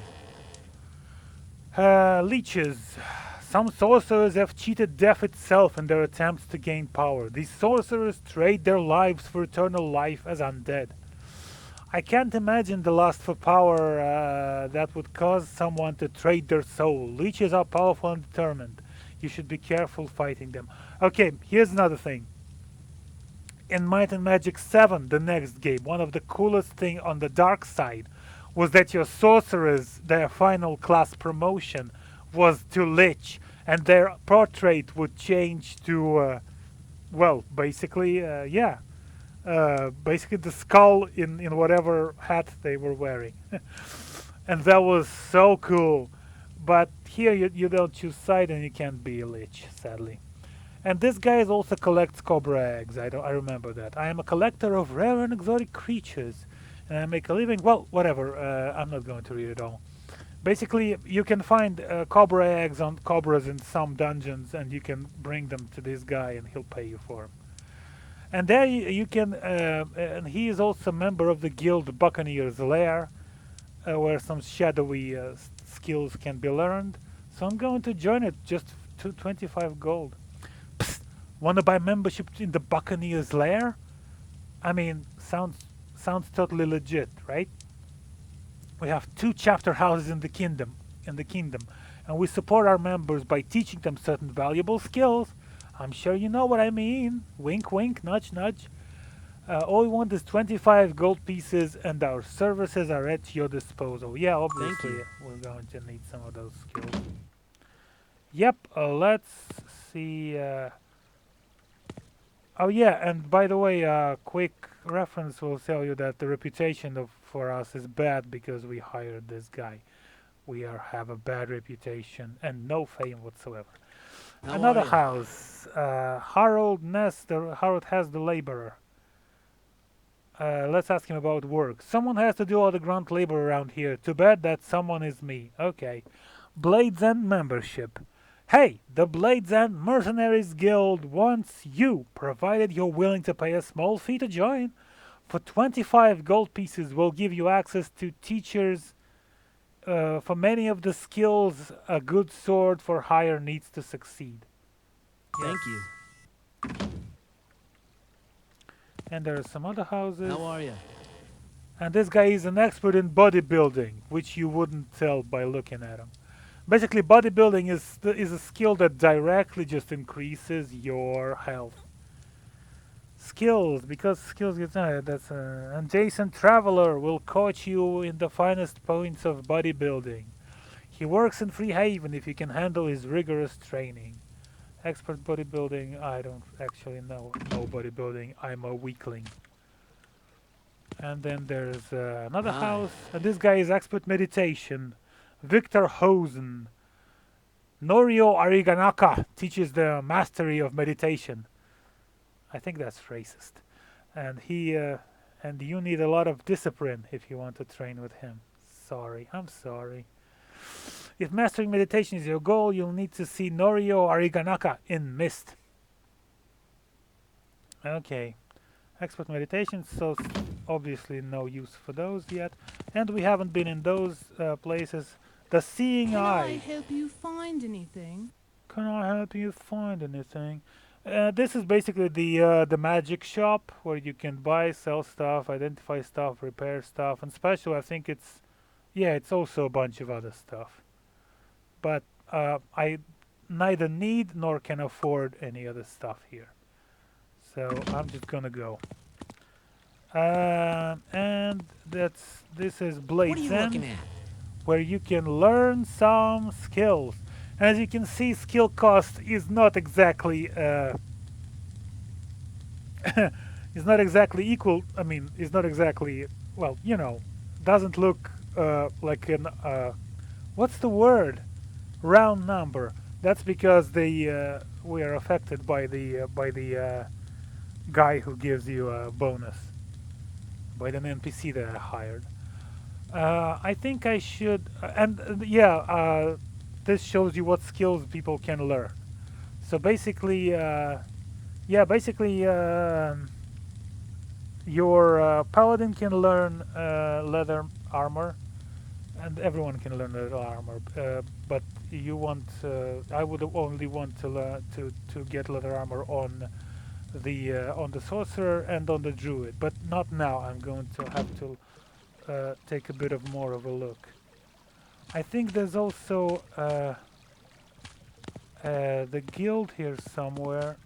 Leeches. Some sorcerers have cheated death itself in their attempts to gain power. These sorcerers trade their lives for eternal life as undead. I can't imagine the lust for power that would cause someone to trade their soul. Leeches are powerful and determined. You should be careful fighting them. Okay, here's another thing. In Might and Magic 7, the next game, one of the coolest thing on the dark side was that your sorcerers, their final class promotion was to Lich, and their portrait would change to, well, basically, basically the skull in whatever hat they were wearing. And that was so cool. But here you don't choose side and you can't be a Lich, sadly. And this guy also collects cobra eggs. I remember that. I am a collector of rare and exotic creatures, and I make a living. Well, whatever. I'm not going to read it all. Basically, you can find cobra eggs on cobras in some dungeons, and you can bring them to this guy, and he'll pay you for them. And there you can. And he is also a member of the guild Buccaneer's Lair, where some shadowy skills can be learned. So I'm going to join it just to 25 gold. Want to buy membership in the Buccaneer's Lair? I mean, sounds totally legit, right? We have 2 chapter houses in the kingdom, and we support our members by teaching them certain valuable skills. I'm sure you know what I mean. Wink, wink, nudge, nudge. All we want is 25 gold pieces, and our services are at your disposal. Yeah, obviously, we're going to need some of those skills. Yep, let's see. Oh yeah, and by the way, quick reference will tell you that the reputation for us is bad because we hired this guy. We have a bad reputation and no fame whatsoever. Another house, Harold Nestor. Harold has the laborer. Let's ask him about work. Someone has to do all the grunt labor around here. Too bad that someone is me. Okay. Blades End membership. Hey, the Blades End Mercenaries Guild wants you, provided you're willing to pay a small fee to join. For 25 gold pieces, we'll give you access to teachers for many of the skills a good sword for hire needs to succeed. Thank you. And there are some other houses. How are you? And this guy is an expert in bodybuilding, which you wouldn't tell by looking at him. Basically, bodybuilding is a skill that directly just increases your health. Skills, because skills get that's and Jason Traveler will coach you in the finest points of bodybuilding. He works in Freehaven if you can handle his rigorous training. Expert bodybuilding, I don't actually know bodybuilding. I'm a weakling. And then there's another house, and this guy is expert meditation. Victor Hosen. Norio Ariganaka teaches the mastery of meditation. I think that's racist. And and you need a lot of discipline if you want to train with him. Sorry, I'm sorry. If mastering meditation is your goal, you'll need to see Norio Ariganaka in Mist. Okay. Expert meditation, so obviously no use for those yet. And we haven't been in those places. The Seeing Eye. Can I help you find anything? Can I help you find anything? This is basically the magic shop where you can buy, sell stuff, identify stuff, repair stuff, and special. I think it's also a bunch of other stuff. But I neither need nor can afford any other stuff here, so I'm just gonna go. And this is Blades End, where you can learn some skills. As you can see, skill cost is not exactly is not exactly equal. I mean, is not exactly, well, doesn't look like an what's the word? Round number. That's because we are affected by the guy who gives you a bonus, by an NPC that I hired. I think I should, yeah, this shows you what skills people can learn. So basically, yeah, basically, your paladin can learn leather armor, and everyone can learn leather armor. But you want, I would only want to get leather armor on the sorcerer and on the druid, but not now. I'm going to have to take a bit of more of a look. I think there's also the guild here somewhere.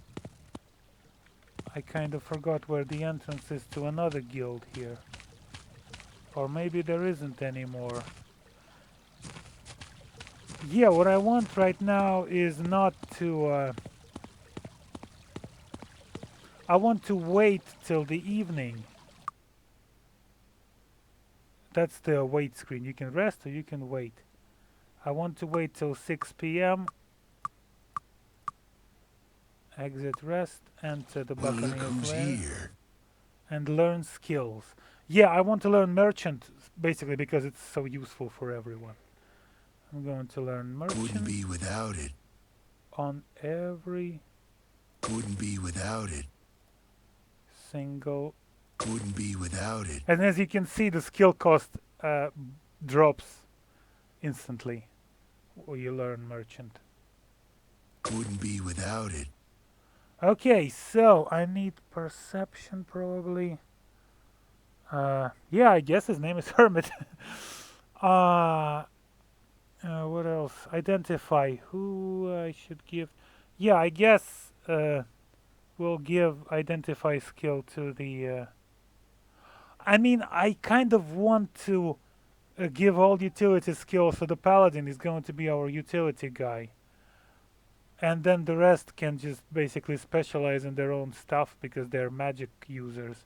I kind of forgot where the entrance is to another guild here. Or maybe there isn't anymore. Yeah, what I want right now is not to... I want to wait till the evening. That's the wait screen. You can rest or you can wait. I want to wait till 6 p.m. Exit rest, enter the Well, look Buccaneer's who's Lair, here. and learn skills. Yeah, I want to learn merchant basically because it's so useful for everyone. I'm going to learn Couldn't merchant be without it. on every Couldn't be without it. single. Couldn't be without it. And as you can see, the skill cost drops instantly when you learn merchant. Couldn't be without it. Okay, so I need perception probably. Yeah, I guess his name is Hermit. What else? Identify who I should give. Yeah, I guess we'll give identify skill to the. I mean, I kind of want to give all utility skills, so the paladin is going to be our utility guy. And then the rest can just basically specialize in their own stuff because they're magic users.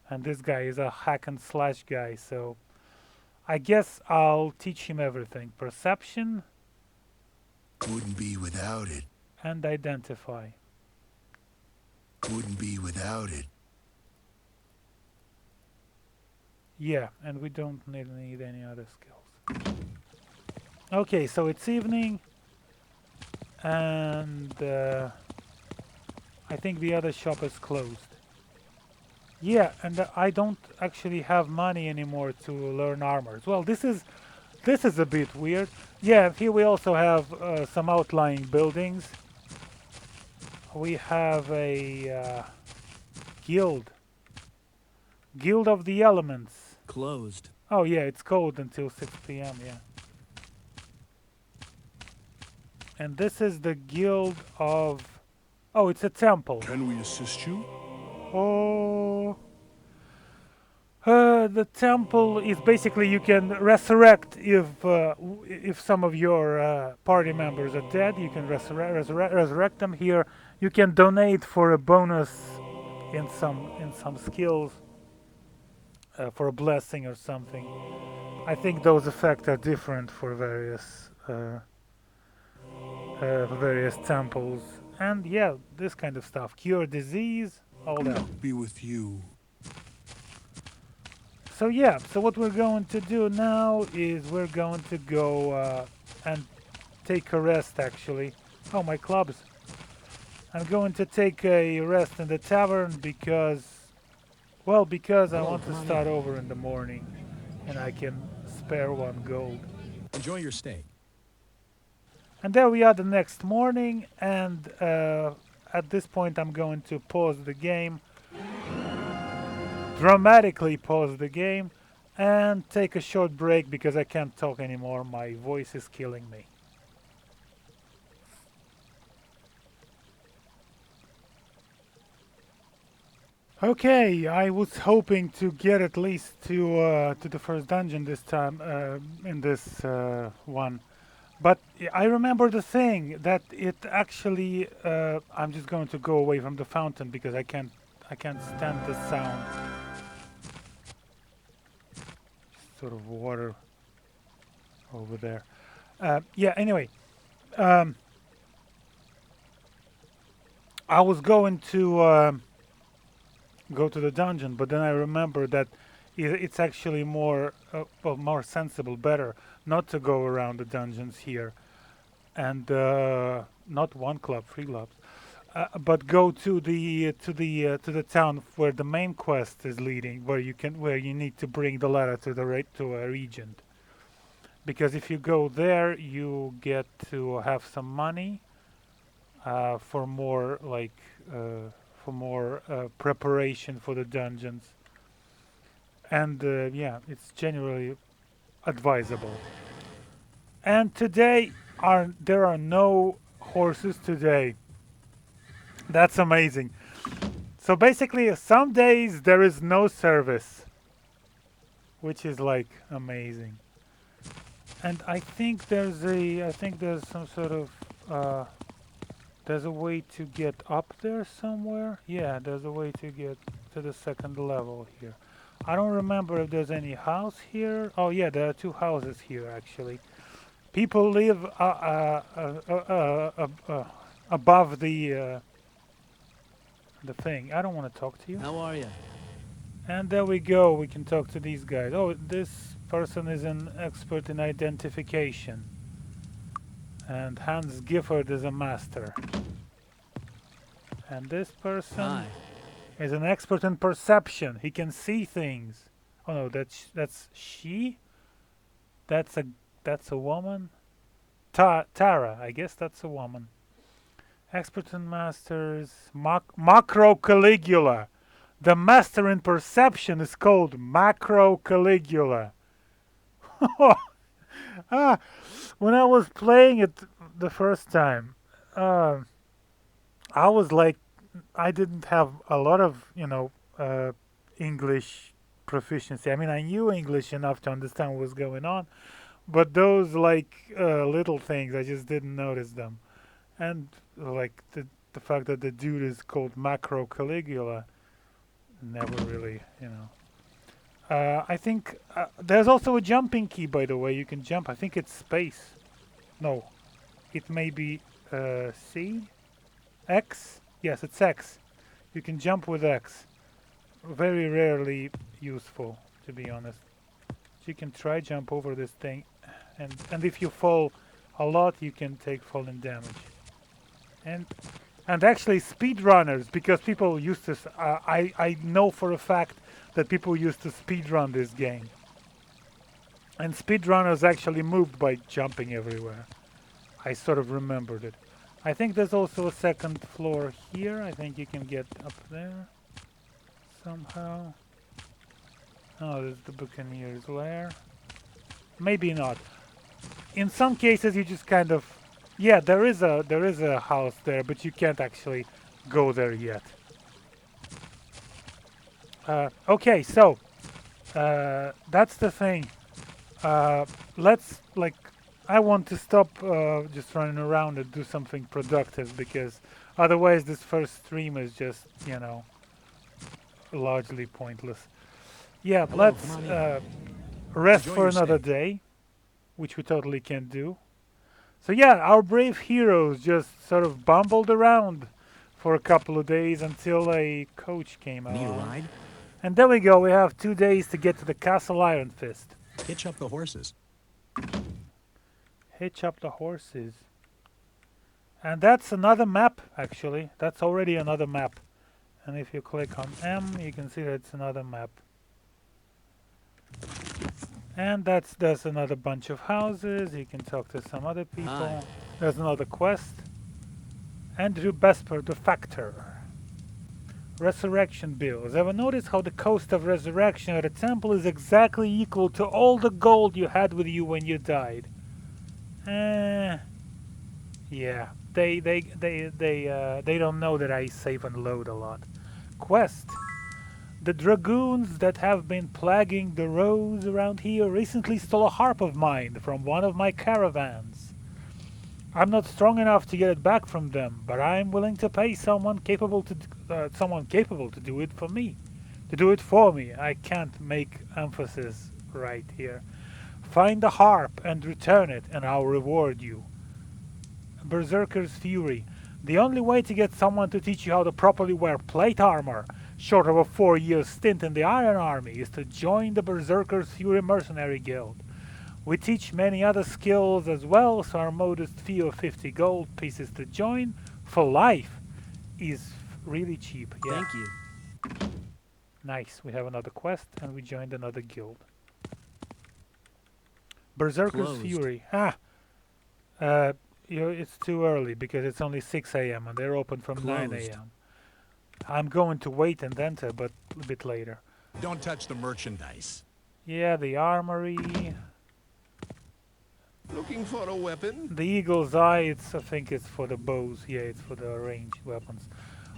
And this guy is a hack and slash guy, so I guess I'll teach him everything. Perception Couldn't be without it. and identify. Couldn't be without it. Yeah, and we don't need any other skills. Okay, so it's evening, and I think the other shop is closed. Yeah, and I don't actually have money anymore to learn armors. Well, this is a bit weird. Yeah, here we also have some outlying buildings. We have a guild. Guild of the Elements. Closed. Oh yeah, it's cold until 6 p.m. Yeah. And this is the guild of... Oh, it's a temple. Can we assist you? Oh. The temple is basically you can resurrect if some of your party members are dead. You can resurrect them here. You can donate for a bonus in some skills, for a blessing or something. I think those effects are different for various temples. And yeah, this kind of stuff. Cure disease, all that. Be with you. So yeah, so what we're going to do now is we're going to go and take a rest actually. Oh, my clubs. I'm going to take a rest in the tavern because I want to start over in the morning and I can spare 1 gold. Enjoy your stay. And there we are the next morning, and at this point I'm going to pause the game, dramatically pause the game, and take a short break because I can't talk anymore. My voice is killing me. Okay, I was hoping to get at least to the first dungeon this time in this one. But I remember the thing that it actually. I'm just going to go away from the fountain because I can't stand the sound. Sort of water over there. Yeah. Anyway, um, I was going to go to the dungeon, but then I remember that it's actually more, well, more sensible, better not to go around the dungeons here, and not one club, three clubs, but go to the town where the main quest is leading, where you need to bring the letter to to a regent. Because if you go there, you get to have some money for more preparation for the dungeons, and yeah, it's generally advisable. And today there are no horses today. That's amazing. So basically, some days there is no service, which is like amazing. And I think there's some sort of there's a way to get up there somewhere. Yeah, there's a way to get to the second level here. I don't remember if there's any house here. Oh yeah, there are two houses here actually. People live above the thing. I don't want to talk to you. How are you? And there we go. We can talk to these guys. Oh, this person is an expert in identification. And Hans Gifford is a master. And this person Hi. is an expert in perception. He can see things. Oh no, that's she. That's a woman. Tara, I guess that's a woman. Expert in masters. Macro Caligula. The master in perception is called Macro Caligula. ah, when I was playing it the first time, I was like, I didn't have a lot of, English proficiency. I mean, I knew English enough to understand what was going on, but those like little things, I just didn't notice them. And like the fact that the dude is called Macro Caligula, never really. I think there's also a jumping key, by the way. You can jump. I think it's space. No, it may be C, X. Yes, it's X. You can jump with X. Very rarely useful, to be honest. So you can try jump over this thing, and if you fall a lot, you can take falling damage. And actually, speedrunners, because people used to. I know for a fact that people used to speedrun this game. And speedrunners actually moved by jumping everywhere. I sort of remembered it. I think there's also a second floor here. I think you can get up there somehow. Oh, there's the Buccaneer's lair. Maybe not. In some cases, you just kind of, yeah, there is a house there, but you can't actually go there yet. Okay, so that's the thing. Let's like, I want to stop just running around and do something productive, because otherwise this first stream is just, largely pointless. Yeah, Hello, let's come on in. rest Enjoy for your another stay. day, which we totally can do. So yeah, our brave heroes just sort of bumbled around for a couple of days until a coach came Need a along. ride? And there we go, we have 2 days to get to the Castle Iron Fist. Hitch up the horses. Hitch up the horses. And that's another map, actually. That's already another map. And if you click on M, you can see that it's another map. And there's another bunch of houses. You can talk to some other people. Hi. There's another quest. Andrew Besper, the Factor. Resurrection bills. Ever notice how the cost of resurrection at a temple is exactly equal to all the gold you had with you when you died? Yeah. They don't know that I save and load a lot. Quest. The dragoons that have been plaguing the roads around here recently stole a harp of mine from one of my caravans. I'm not strong enough to get it back from them, but I'm willing to pay someone capable to do it for me. To do it for me. I can't make emphasis right here. Find the harp and return it, and I'll reward you. Berserker's Fury. The only way to get someone to teach you how to properly wear plate armor, short of a 4-year stint in the Iron Army, is to join the Berserker's Fury Mercenary Guild. We teach many other skills as well, so our modest fee of 50 gold pieces to join for life is really cheap. Yeah, Thank you. nice. We have another quest and we joined another guild. Berserker's Closed. Fury. Ah, uh, it's too early because it's only 6 a.m. and they're open from 9 Closed. a.m. I'm going to wait and enter, but a bit later. Don't touch the merchandise. Yeah, the armory, Looking for a weapon? the eagle's eye. I think it's for the bows. Yeah, it's for the ranged weapons,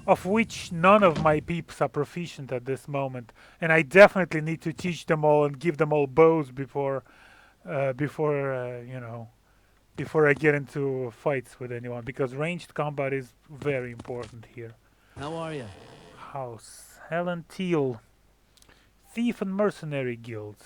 of which none of my peeps are proficient at this moment, and I definitely need to teach them all and give them all bows before I get into fights with anyone, because ranged combat is very important here. How are you? House Helen Teal. Thief and Mercenary Guilds.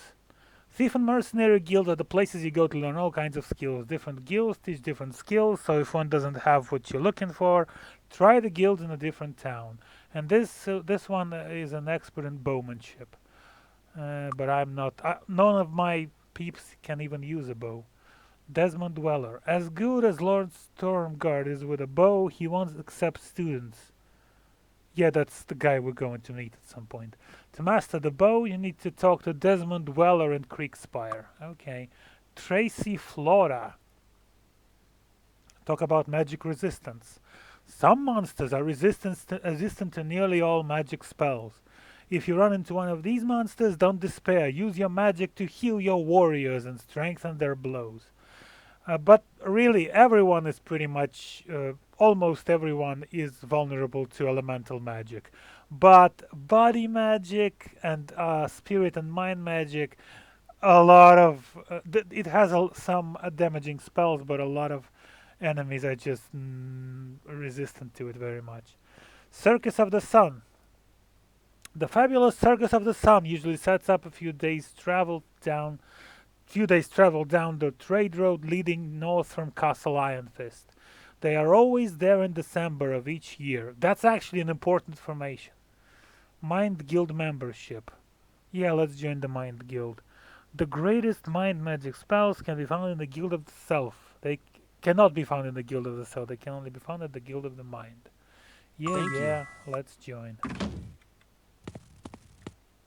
Thief and Mercenary Guild are the places you go to learn all kinds of skills. Different guilds teach different skills, so if one doesn't have what you're looking for, try the guild in a different town. And this one is an expert in bowmanship. But I'm not. None of my peeps can even use a bow. Desmond Dweller. As good as Lord Stormguard is with a bow, he won't accept students. Yeah, that's the guy we're going to meet at some point. To master the bow, you need to talk to Desmond Dweller in Creekspire. Okay. Tracy Flora. Talk about magic resistance. Some monsters are resistant to nearly all magic spells. If you run into one of these monsters, don't despair. Use your magic to heal your warriors and strengthen their blows. But really, everyone is pretty much, almost everyone is vulnerable to elemental magic. But body magic and spirit and mind magic, a lot of it has some damaging spells, but a lot of enemies are just resistant to it very much. Circus of the Sun. The fabulous Circus of the Sun usually sets up a few days travel down the trade road leading north from Castle Iron Fist. They are always there in December of each year. That's actually an important information. Mind Guild membership. Yeah, let's join the Mind Guild. The greatest mind magic spells can be found in the Guild of the Self. They cannot be found in the Guild of the Self. They can only be found at the Guild of the Mind. Thank you. Yeah, let's join.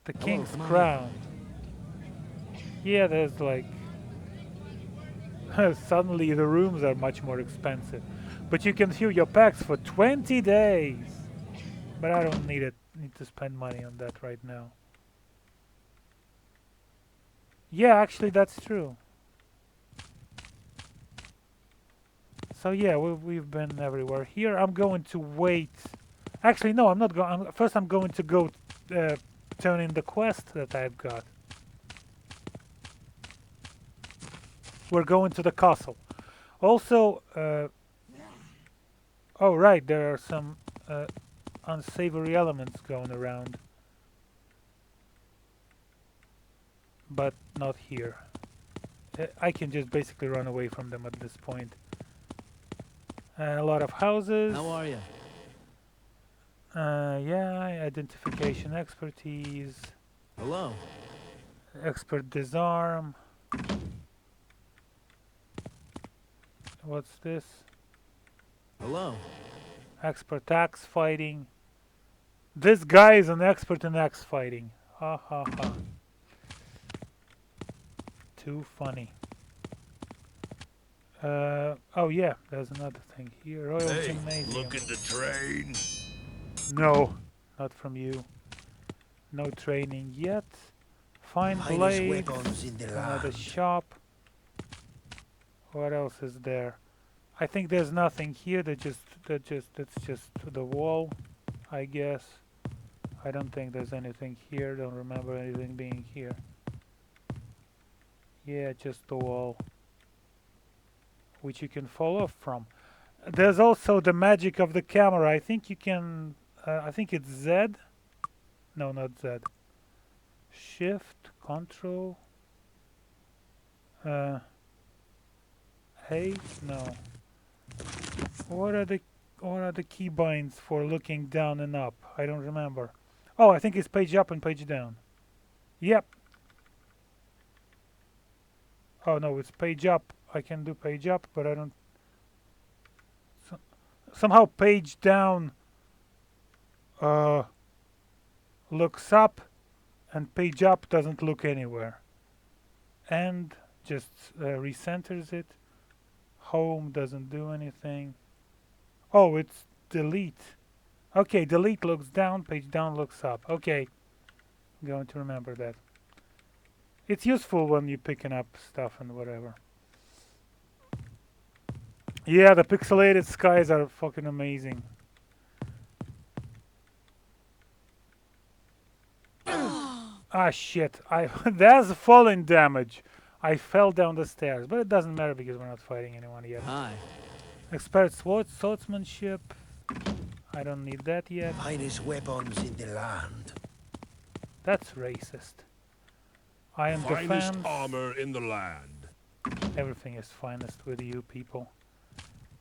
The Hello, King's come on in. Crown. Yeah, there's like suddenly the rooms are much more expensive. But you can fill your packs for 20 days. But I don't need to spend money on that right now. Yeah, actually that's true. So yeah, we've been everywhere. Here I'm going to wait. Actually no, I'm not going. First I'm going to go turn in the quest that I've got. We're going to the castle. Also, oh right, there are some unsavory elements going around. But not here. I can just basically run away from them at this point. A lot of houses. How are you? Yeah, identification expertise. Hello. Expert disarm. What's this? Hello. Expert axe fighting. This guy is an expert in axe fighting. Ha ha ha. Too funny. Oh yeah, there's another thing here. Royal Gymnasium. looking to train? No, not from you. No training yet. Fine blade. Another shop. What else is there? I think there's nothing here. That's just the wall, I guess. I don't think there's anything here. Don't remember anything being here. Yeah, just the wall. which you can fall off from. There's also the magic of the camera. I think you can. I think it's Z. No, not Z. Shift, Control. A. No. What are the keybinds for looking down and up? I don't remember. Oh, I think it's page up and page down. Yep. Oh no, it's page up. I can do page up, but I don't. Somehow page down looks up, and page up doesn't look anywhere. And just recenters it. Home doesn't do anything. Oh, it's delete. Okay, delete looks down, page down looks up. Okay, I'm going to remember that. It's useful when you're picking up stuff and whatever. Yeah, the pixelated skies are fucking amazing. Ah shit, there's falling damage. I fell down the stairs, but it doesn't matter because we're not fighting anyone yet. Hi. Expert swordsmanship. I don't need that yet. Finest weapons in the land. That's racist. Iron Finest defense. armor in the land. Everything is finest with you people.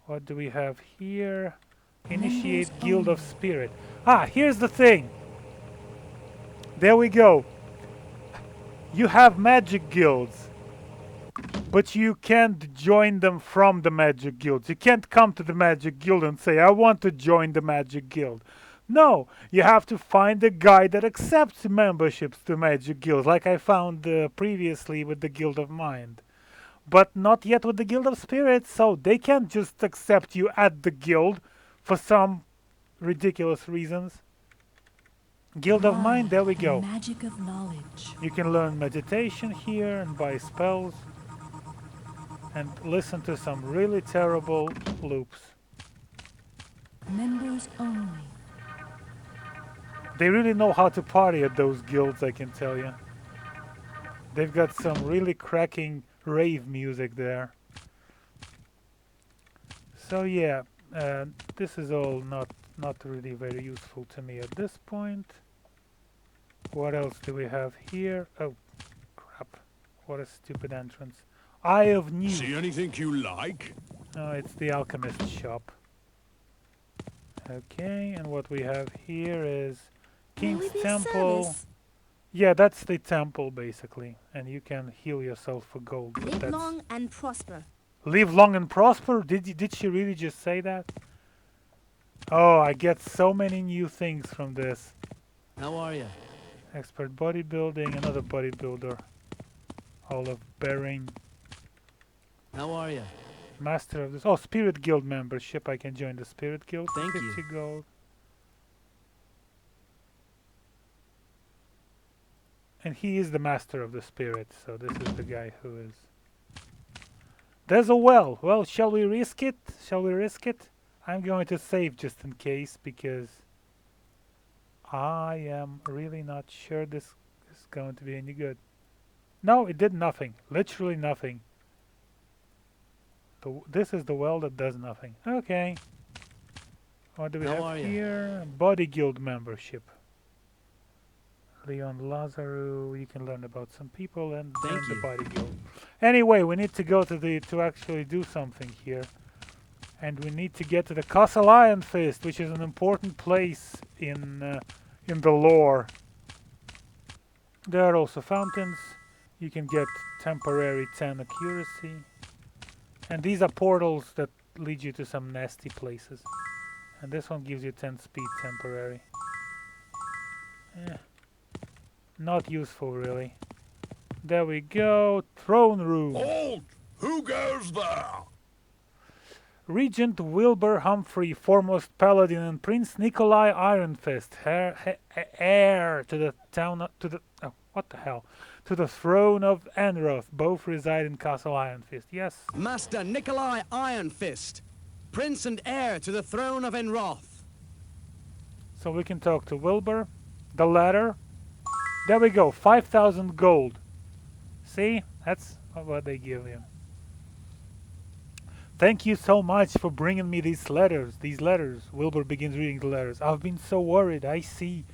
What do we have here? Initiate Guild of Spirit. Ah, here's the thing. There we go. You have magic guilds, but you can't join them from the magic guilds. You can't come to the magic guild and say, I want to join the magic guild. No, you have to find a guy that accepts memberships to magic guilds, like I found previously with the Guild of Mind. But not yet with the Guild of Spirits, so they can't just accept you at the guild for some ridiculous reasons. Guild of Mind, there we go. Magic of knowledge. You can learn meditation here and buy spells and listen to some really terrible loops. Members only. They really know how to party at those guilds, I can tell you. They've got some really cracking rave music there. So yeah, this is all not really very useful to me at this point. What else do we have here? Oh, crap. What a stupid entrance. Eye of New. See anything you like? Oh, it's the alchemist shop. Okay, and what we have here is King's Temple. Yeah, that's the temple basically, and you can heal yourself for gold. but Live that's- long and prosper. Live long and prosper? Did she really just say that? Oh, I get so many new things from this. How are you? Expert bodybuilding, another bodybuilder. Olive bearing. How are you? Master of this. Oh, Spirit Guild membership. I can join the Spirit Guild. Thank 50 you. gold. And he is the master of the spirit, so this is the guy who is. There's a well. Well, shall we risk it? Shall we risk it? I'm going to save just in case because I am really not sure this is going to be any good. No, it did nothing. Literally nothing. This is the well that does nothing. Okay. What do we How are have ya? here? Body Guild membership. Leon Lazaru, you can learn about some people and Thank join the you. Body Guild. Anyway, we need to go to actually do something here. And we need to get to the Castle Iron Fist, which is an important place in the lore. There are also fountains. You can get temporary 10 accuracy. And these are portals that lead you to some nasty places. And this one gives you 10 speed temporary. Not useful, really. There we go. Throne room. Halt! Who goes there? Regent Wilbur Humphrey, foremost paladin, and Prince Nikolai Ironfist, heir to the to the throne of Enroth. Both reside in Castle Ironfist. Yes. Master Nikolai Ironfist, Prince and heir to the throne of Enroth. So we can talk to Wilbur. The ladder. There we go. 5,000 gold. See? That's what they give you. Thank you so much for bringing me these letters. These letters. Wilbur begins reading the letters. I've been so worried. I see.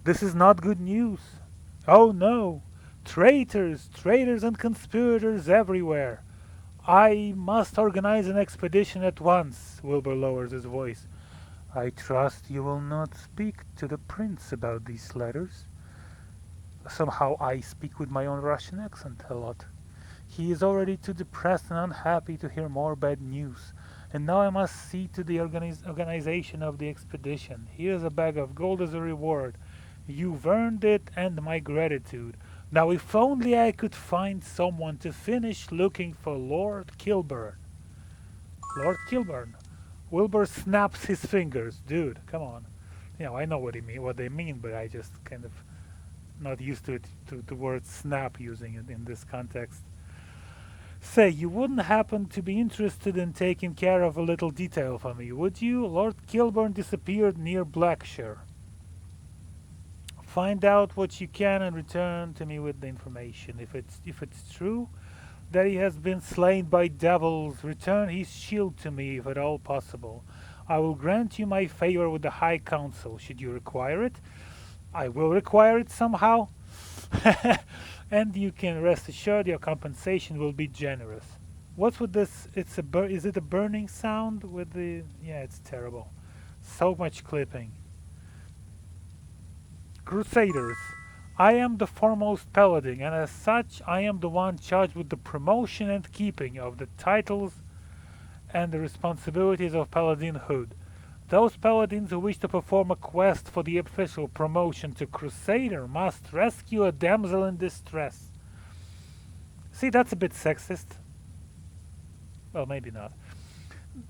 This is not good news. Oh no. Traitors, traitors and conspirators everywhere. I must organize an expedition at once. Wilbur lowers his voice. I trust you will not speak to the prince about these letters. Somehow I speak with my own Russian accent a lot. He is already too depressed and unhappy to hear more bad news. And now I must see to the organization of the expedition. Here is a bag of gold as a reward. You've earned it and my gratitude. Now if only I could find someone to finish looking for Lord Kilburn. Lord Kilburn. Wilbur snaps his fingers. Dude, come on. I know what they mean, but I just kind of not used to it, to the word snap using it in this context. Say, you wouldn't happen to be interested in taking care of a little detail for me, would you? Lord Kilburn disappeared near Blackshire. Find out what you can and return to me with the information. If it's true that he has been slain by devils, return his shield to me if at all possible. I will grant you my favor with the High Council, should you require it. I will require it somehow. And you can rest assured your compensation will be generous. What's with this? Is it a burning sound with the... Yeah, it's terrible. So much clipping. Crusaders. I am the foremost paladin, and as such I am the one charged with the promotion and keeping of the titles and the responsibilities of paladinhood. Those paladins who wish to perform a quest for the official promotion to Crusader must rescue a damsel in distress. See, that's a bit sexist. Well, maybe not.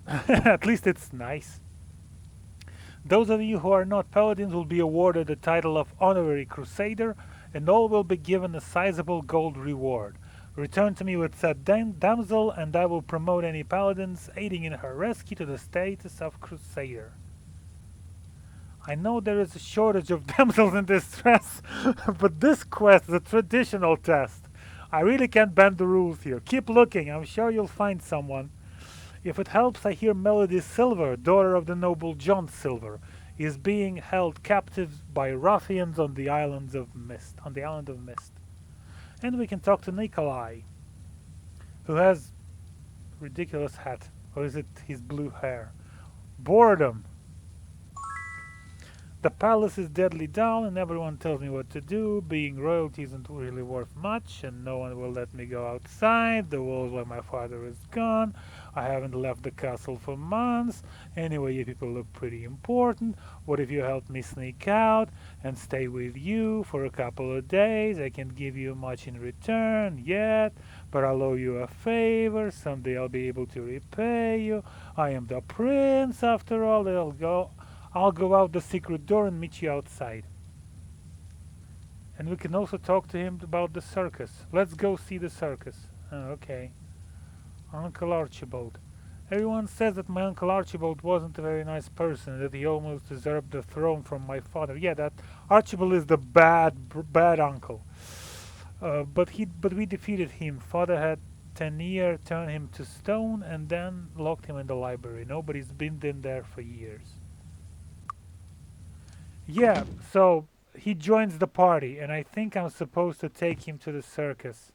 At least it's nice. Those of you who are not paladins will be awarded the title of Honorary Crusader, and all will be given a sizable gold reward. Return to me with said damsel, and I will promote any paladins aiding in her rescue to the status of Crusader. I know there is a shortage of damsels in distress, but this quest is a traditional test. I really can't bend the rules here. Keep looking, I'm sure you'll find someone. If it helps, I hear Melody Silver, daughter of the noble John Silver, is being held captive by ruffians on the island of Mist. And we can talk to Nikolai, who has ridiculous hat, or is it his blue hair? Boredom. The palace is deadly down and everyone tells me what to do. Being royalty isn't really worth much and no one will let me go outside. The walls where my father is gone. I haven't left the castle for months. Anyway, you people look pretty important. What if you help me sneak out and stay with you for a couple of days? I can't give you much in return yet, but I'll owe you a favor. Someday I'll be able to repay you. I am the prince after all. I'll go out the secret door and meet you outside. And we can also talk to him about the circus. Let's go see the circus. Oh, okay. Uncle Archibald. Everyone says that my Uncle Archibald wasn't a very nice person, that he almost deserved the throne from my father. Yeah, that Archibald is the bad uncle. But we defeated him. Father had Tenier turn him to stone and then locked him in the library. Nobody's been in there for years. Yeah, so he joins the party, and I think I'm supposed to take him to the circus.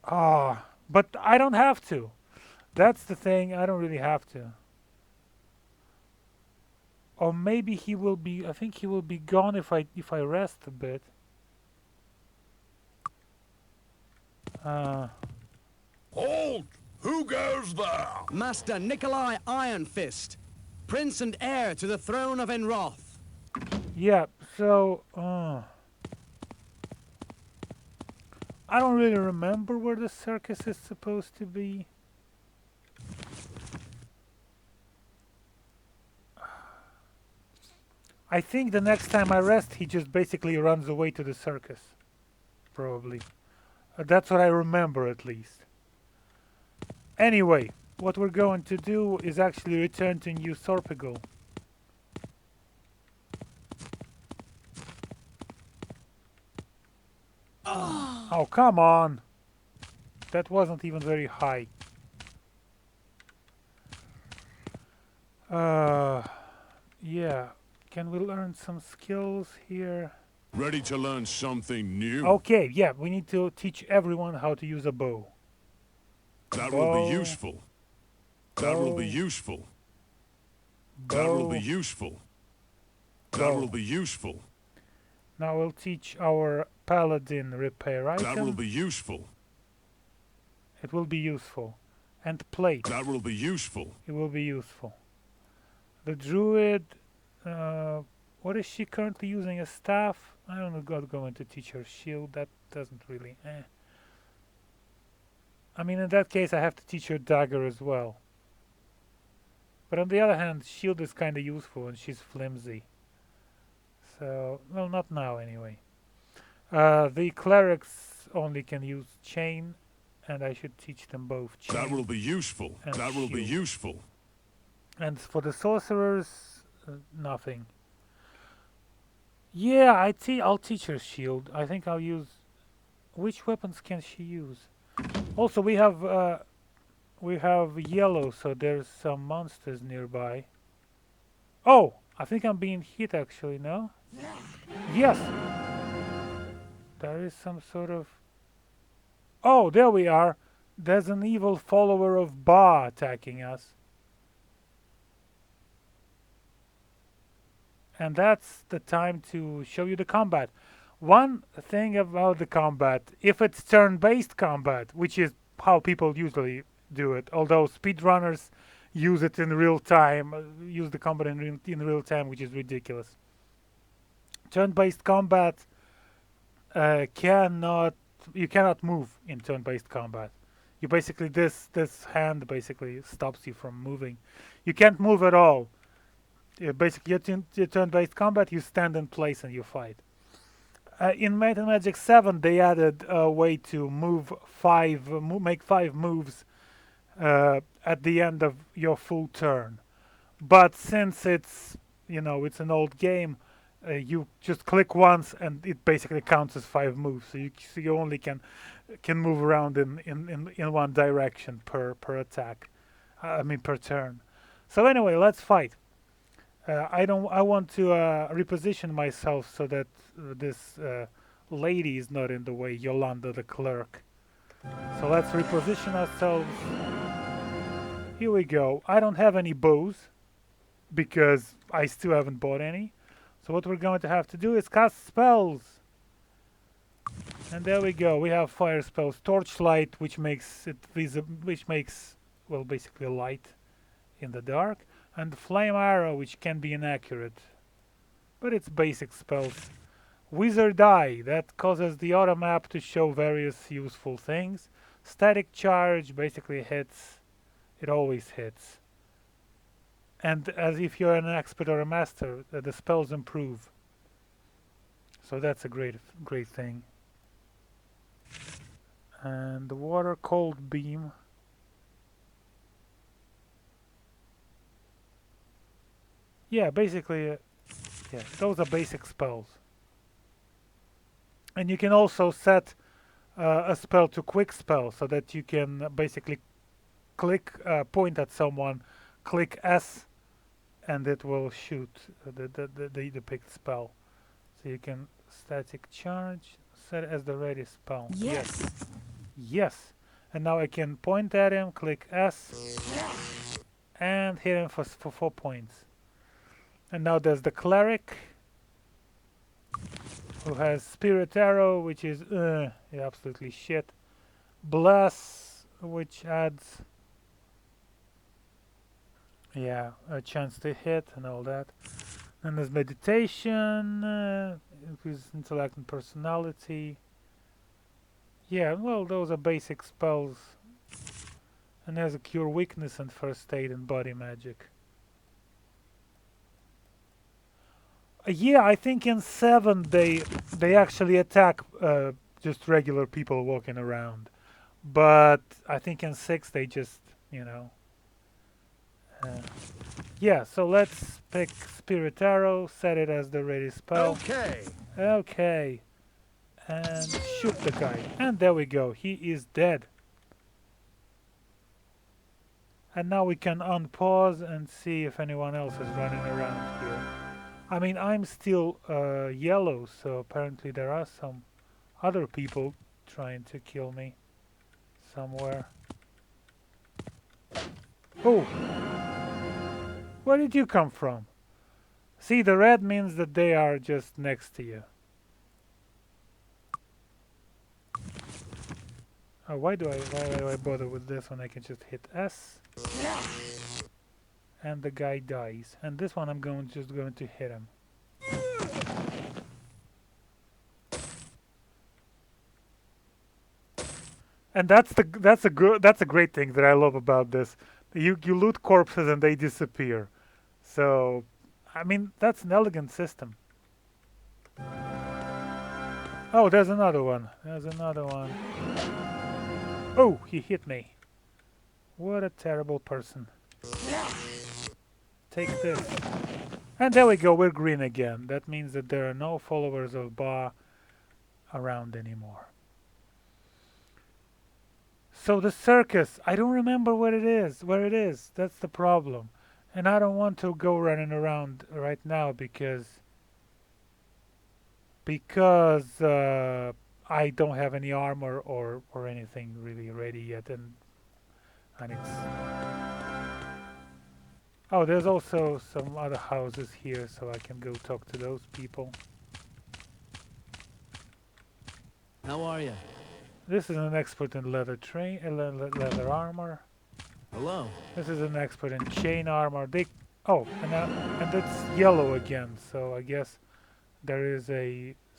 Ah, but I don't have to. That's the thing, I don't really have to. Or maybe he will be, I think he will be gone if I rest a bit. Halt! Who goes there? Master Nikolai Iron Fist, Prince and heir to the throne of Enroth. Yeah, so, I don't really remember where the circus is supposed to be. I think the next time I rest, he just basically runs away to the circus. Probably. That's what I remember, at least. Anyway, what we're going to do is actually return to New Sorpigal. Oh, come on! That wasn't even very high. Uh, yeah. Can we learn some skills here? Ready to learn something new? Okay, yeah, we need to teach everyone how to use a bow. That will be Bow, useful. That will be bow, useful. That will be bow, useful. That will bow. be useful. Now we'll teach our paladin repair That will item. be useful. It will be useful. And plate. That will be useful. It will be useful. The druid, what is she currently using? A staff? I don't know, God going to teach her shield. That doesn't really, I mean, in that case, I have to teach her dagger as well. But on the other hand, shield is kind of useful and she's flimsy. So, well, not now anyway. The clerics only can use chain, and I should teach them both chain. That will be useful. And That will be shield. useful. And for the sorcerers, nothing. Yeah, I'll teach her shield. I think I'll use. Which weapons can she use? Also, we have yellow, so there's some monsters nearby. Oh, I think I'm being hit actually. No? Yes. There is some sort of. Oh, there we are. There's an evil follower of Ba attacking us. And that's the time to show you the combat. One thing about the combat, if it's turn-based combat, which is how people usually do it, although speedrunners use it in real time, use the combat in real time, which is ridiculous. Turn-based combat you cannot move in turn-based combat. You basically this hand basically stops you from moving. You can't move at all. Basically, your turn-based combat, you stand in place and you fight. In Might and Magic 7, they added a way to make 5 moves at the end of your full turn. But since it's an old game, you just click once and it basically counts as 5 moves. So you only can move around in one direction per attack. Per turn. So anyway, let's fight. I want to reposition myself so that this lady is not in the way, Yolanda the clerk. So let's reposition ourselves. Here we go. I don't have any bows because I still haven't bought any. So what we're going to have to do is cast spells. And there we go. We have fire spells, torchlight, which makes it visible, basically light in the dark. And Flame Arrow, which can be inaccurate, but it's basic spells. Wizard Eye, that causes the auto map to show various useful things. Static Charge basically hits, it always hits. And as if you're an expert or a master, the spells improve. So that's a great thing. And the Water Cold Beam. Yeah, basically, those are basic spells. And you can also set a spell to quick spell so that you can basically point at someone, click S, and it will shoot the picked spell. So you can static charge, set as the ready spell. Yes. Yes. And now I can point at him, click S, and hit him for 4 points. And now there's the cleric, who has Spirit Arrow, which is absolutely shit. Bless, which adds a chance to hit and all that. And there's Meditation, increases intellect and personality. Yeah, well, those are basic spells. And there's a Cure Weakness and First Aid and Body Magic. Yeah, I think in 7 they actually attack just regular people walking around, but I think in 6 they just yeah. So let's pick Spirit Arrow, set it as the ready spell. Okay, and shoot the guy, and there we go. He is dead. And now we can unpause and see if anyone else is running around here. I mean, I'm still yellow, so apparently there are some other people trying to kill me somewhere. Oh! Where did you come from? See, the red means that they are just next to you. Oh, why do I bother with this when I can just hit S? And the guy dies. And this one I'm just going to hit him. And that's a great thing that I love about this. You loot corpses and they disappear. So, I mean, that's an elegant system. Oh, there's another one. There's another one. Oh, he hit me. What a terrible person. Take this. And there we go, we're green again. That means that there are no followers of Ba around anymore. So the circus, I don't remember where it is. That's the problem. And I don't want to go running around right now because I don't have any armor or anything really ready yet, and it's... Oh, there's also some other houses here, so I can go talk to those people. How are you? This is an expert in leather leather armor. Hello. This is an expert in chain armor. Oh, and it's yellow again, so I guess there is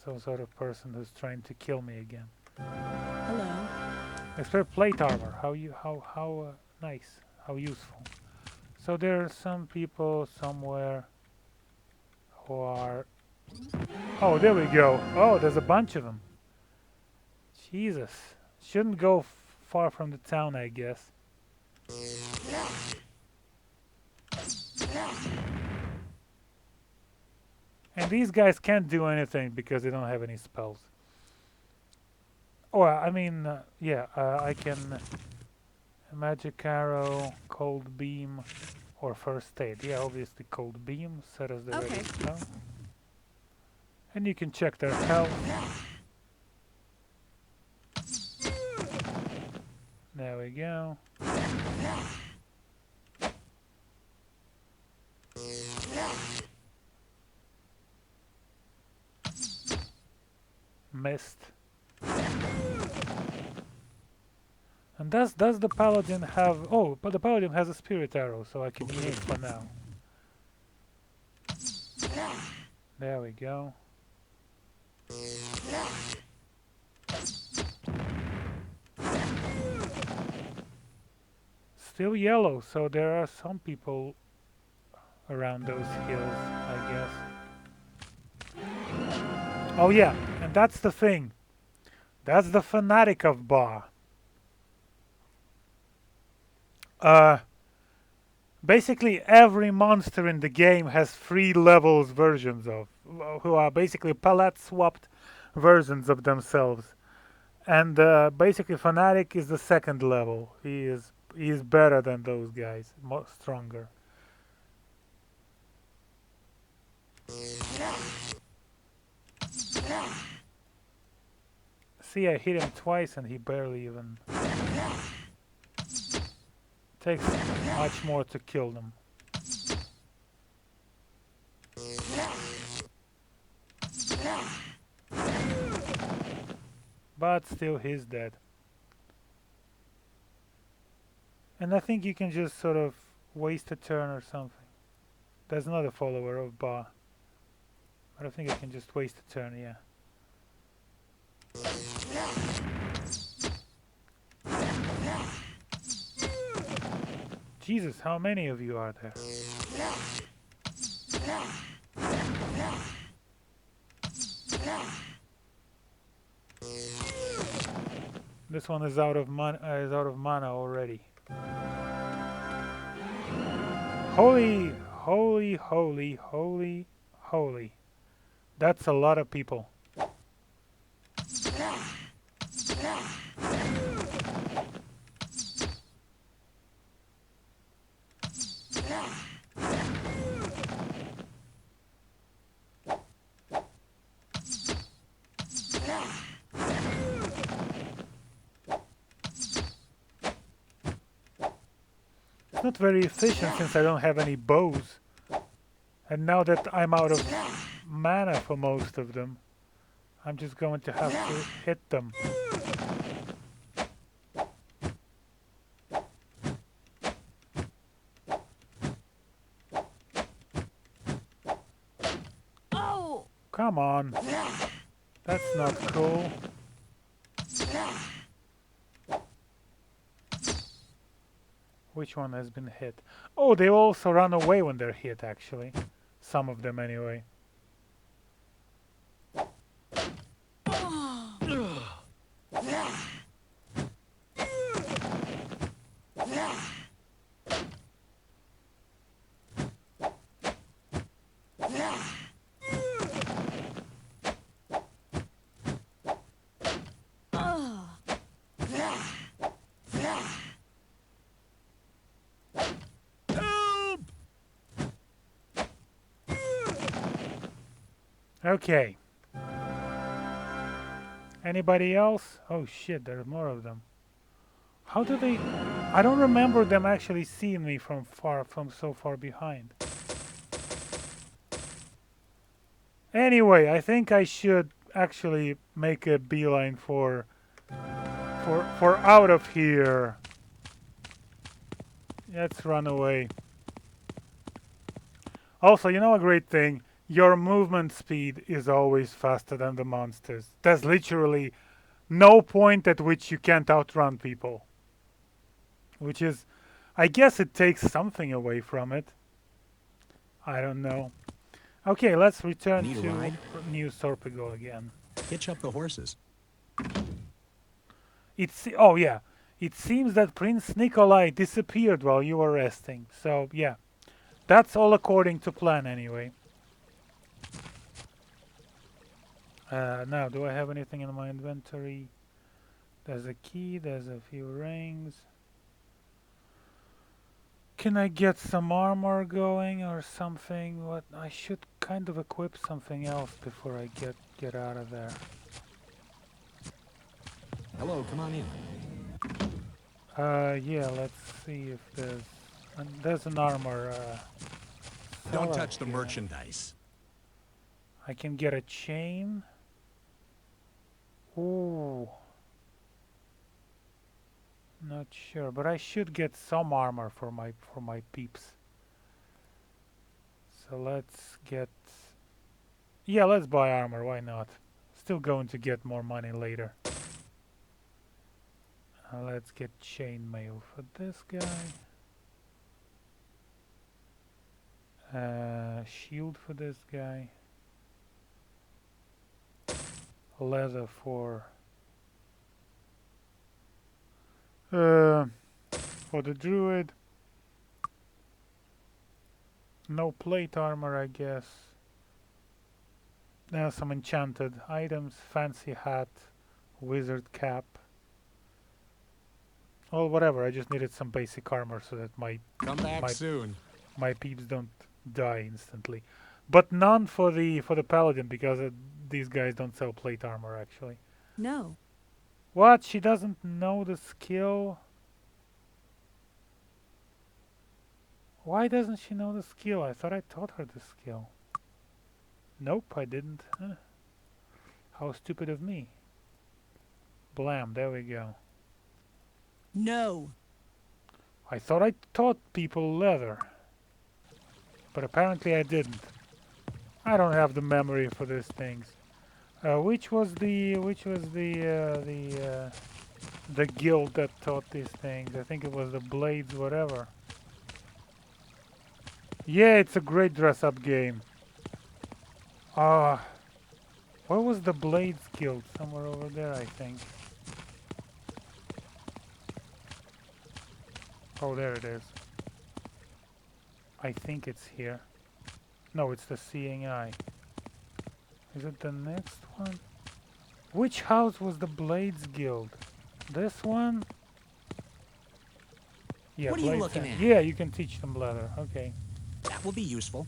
some sort of person who's trying to kill me again. Hello. Expert plate armor. How nice. How useful. So there are some people somewhere who are... Oh, there we go. Oh, there's a bunch of them. Jesus. Shouldn't go far from the town, I guess. And these guys can't do anything because they don't have any spells. Oh, I mean, yeah, I can... Magic arrow, cold beam, or first aid. Yeah, obviously cold beam, set as the ready spell. And you can check their health. There we go. Missed. And does the paladin have... Oh, but the paladin has a spirit arrow, so I can use it for now. There we go. Still yellow, so there are some people around those hills, I guess. Oh yeah, and that's the thing. That's the fanatic of Ba. Basically every monster in the game has 3 levels versions of, who are basically palette swapped versions of themselves. And basically Fanatic is the 2nd level. He is better than those guys, more stronger. See, I hit him twice and he barely even... Takes much more to kill them. But still he's dead. And I think you can just sort of waste a turn or something. There's another follower of Ba. But I think I can just waste a turn, yeah. Jesus, how many of you are there? This one is out of mana already. Holy, holy, holy, holy, holy. That's a lot of people. it's not very efficient since I don't have any bows. And now that I'm out of mana for most of them, I'm just going to have to hit them. Oh! Come on. That's not cool. Which one has been hit? Oh, they also run away when they're hit, actually. Some of them, anyway. Okay. Anybody else? Oh shit, there's more of them. How do they... I don't remember them actually seeing me from so far behind. Anyway, I think I should actually make a beeline for out of here. Let's run away. Also, you know a great thing? Your movement speed is always faster than the monsters. There's literally no point at which you can't outrun people. Which is, I guess it takes something away from it. I don't know. Okay, let's return Need a to ride? New Sorpigal again. Hitch up the horses. Oh yeah, it seems that Prince Nikolai disappeared while you were resting. So yeah, that's all according to plan anyway. Now, do I have anything in my inventory? There's a key, there's a few rings. Can I get some armor going or something? What I should kind of equip something else before I get out of there. Hello, come on in. Yeah, let's see if there's an armor. Don't seller touch the here. merchandise. I can get a chain. Ooh. Not sure, but I should get some armor for my peeps. So let's get... Yeah, let's buy armor, why not? Still going to get more money later. Let's get chainmail for this guy. Shield for this guy. Leather for the druid. No plate armor, I guess. Now some enchanted items, fancy hat, wizard cap. Well, whatever, I just needed some basic armor so that Come back soon. my peeps don't die instantly. But none for the paladin because these guys don't sell plate armor actually. No. What? She doesn't know the skill? Why doesn't she know the skill? I thought I taught her the skill. Nope, I didn't. Huh. How stupid of me. Blam, there we go. No. I thought I taught people leather. But apparently I didn't. I don't have the memory for these things. Which was the guild that taught these things? I think it was the Blades whatever. Yeah, it's a great dress-up game. Where was the Blades guild? Somewhere over there, I think. Oh, there it is. I think it's here. No, it's the Seeing Eye. Is it the next one? Which house was the Blades Guild? This one? Yeah, What are you Blades looking Hand. at? Yeah, you can teach them leather. Okay. That will be useful.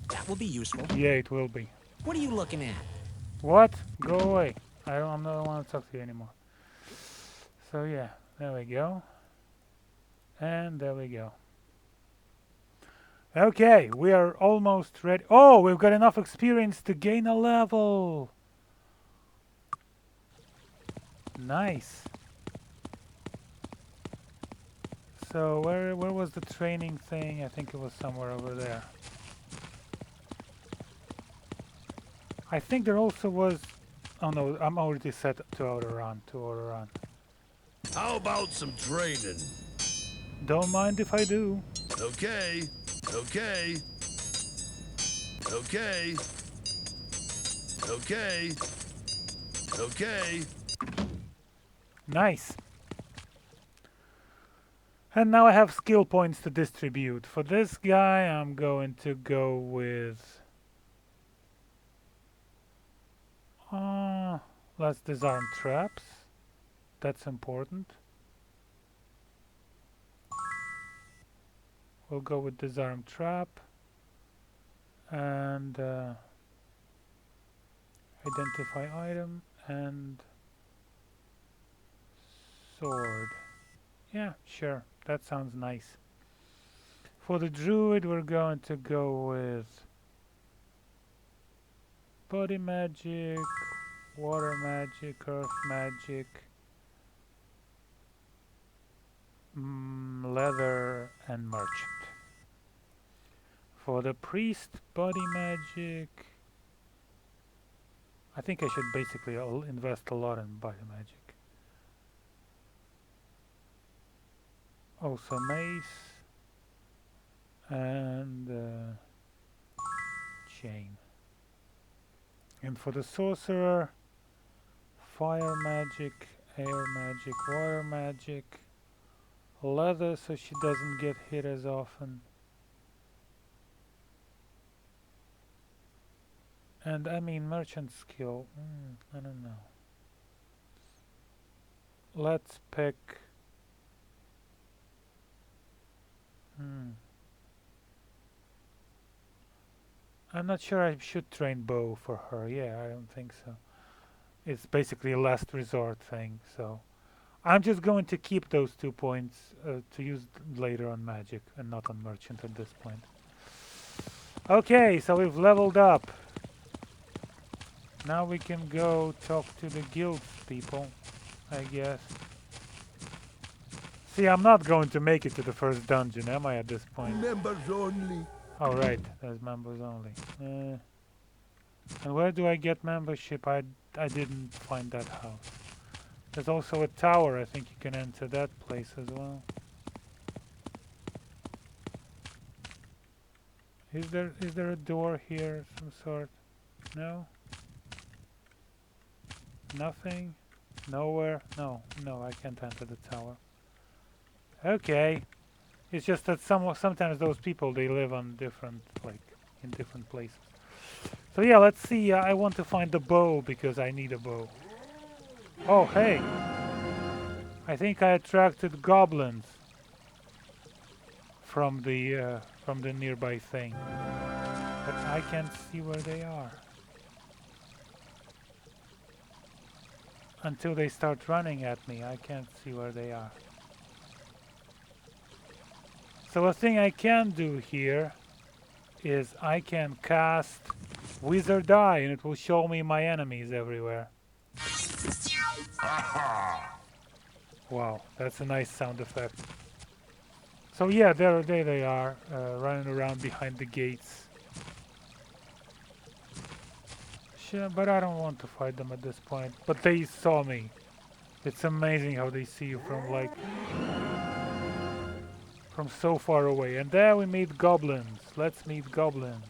That will be useful. Yeah, it will be. What are you looking at? What? Go away. I don't want to talk to you anymore. So yeah, there we go. And there we go. Okay, we are almost ready. Oh, we've got enough experience to gain a level. Nice. So where was the training thing? I think it was somewhere over there. I think there also was. Oh no, I'm already set to auto run. How about some training? Don't mind if I do. Okay, okay, okay, okay, okay. Nice. And now I have skill points to distribute. For this guy, I'm going to go with. Let's disarm traps. That's important. We'll go with disarm trap and identify item and sword. Yeah, sure. That sounds nice. For the druid, we're going to go with body magic, water magic, earth magic, leather, and merchant. For the priest, body magic. I think I should basically invest a lot in body magic. Also mace and chain. And for the sorcerer, fire magic, air magic, water magic, leather so she doesn't get hit as often. And I mean merchant skill, I don't know. Let's pick... I'm not sure I should train bow for her. Yeah, I don't think so. It's basically a last resort thing, so... I'm just going to keep those 2 points to use later on magic and not on merchant at this point. Okay, so we've leveled up. Now we can go talk to the guild people, I guess. See, I'm not going to make it to the first dungeon, am I, at this point? Members only. Oh, right, there's members only. And where do I get membership? I didn't find that house. There's also a tower, I think you can enter that place as well. Is there a door here of some sort? No? Nothing? Nowhere? No, I can't enter the tower. Okay. It's just that sometimes those people, they live on different, like, in different places. So yeah, let's see. I want to find the bow because I need a bow. Oh, hey. I think I attracted goblins from the nearby thing. But I can't see where they are. Until they start running at me, I can't see where they are. So a thing I can do here is I can cast Wizard Eye and it will show me my enemies everywhere. Wow, that's a nice sound effect. So yeah, there they are, running around behind the gates. Sure, but I don't want to fight them at this point. But they saw me. It's amazing how they see you from like... from so far away. And there we meet goblins. Let's meet goblins.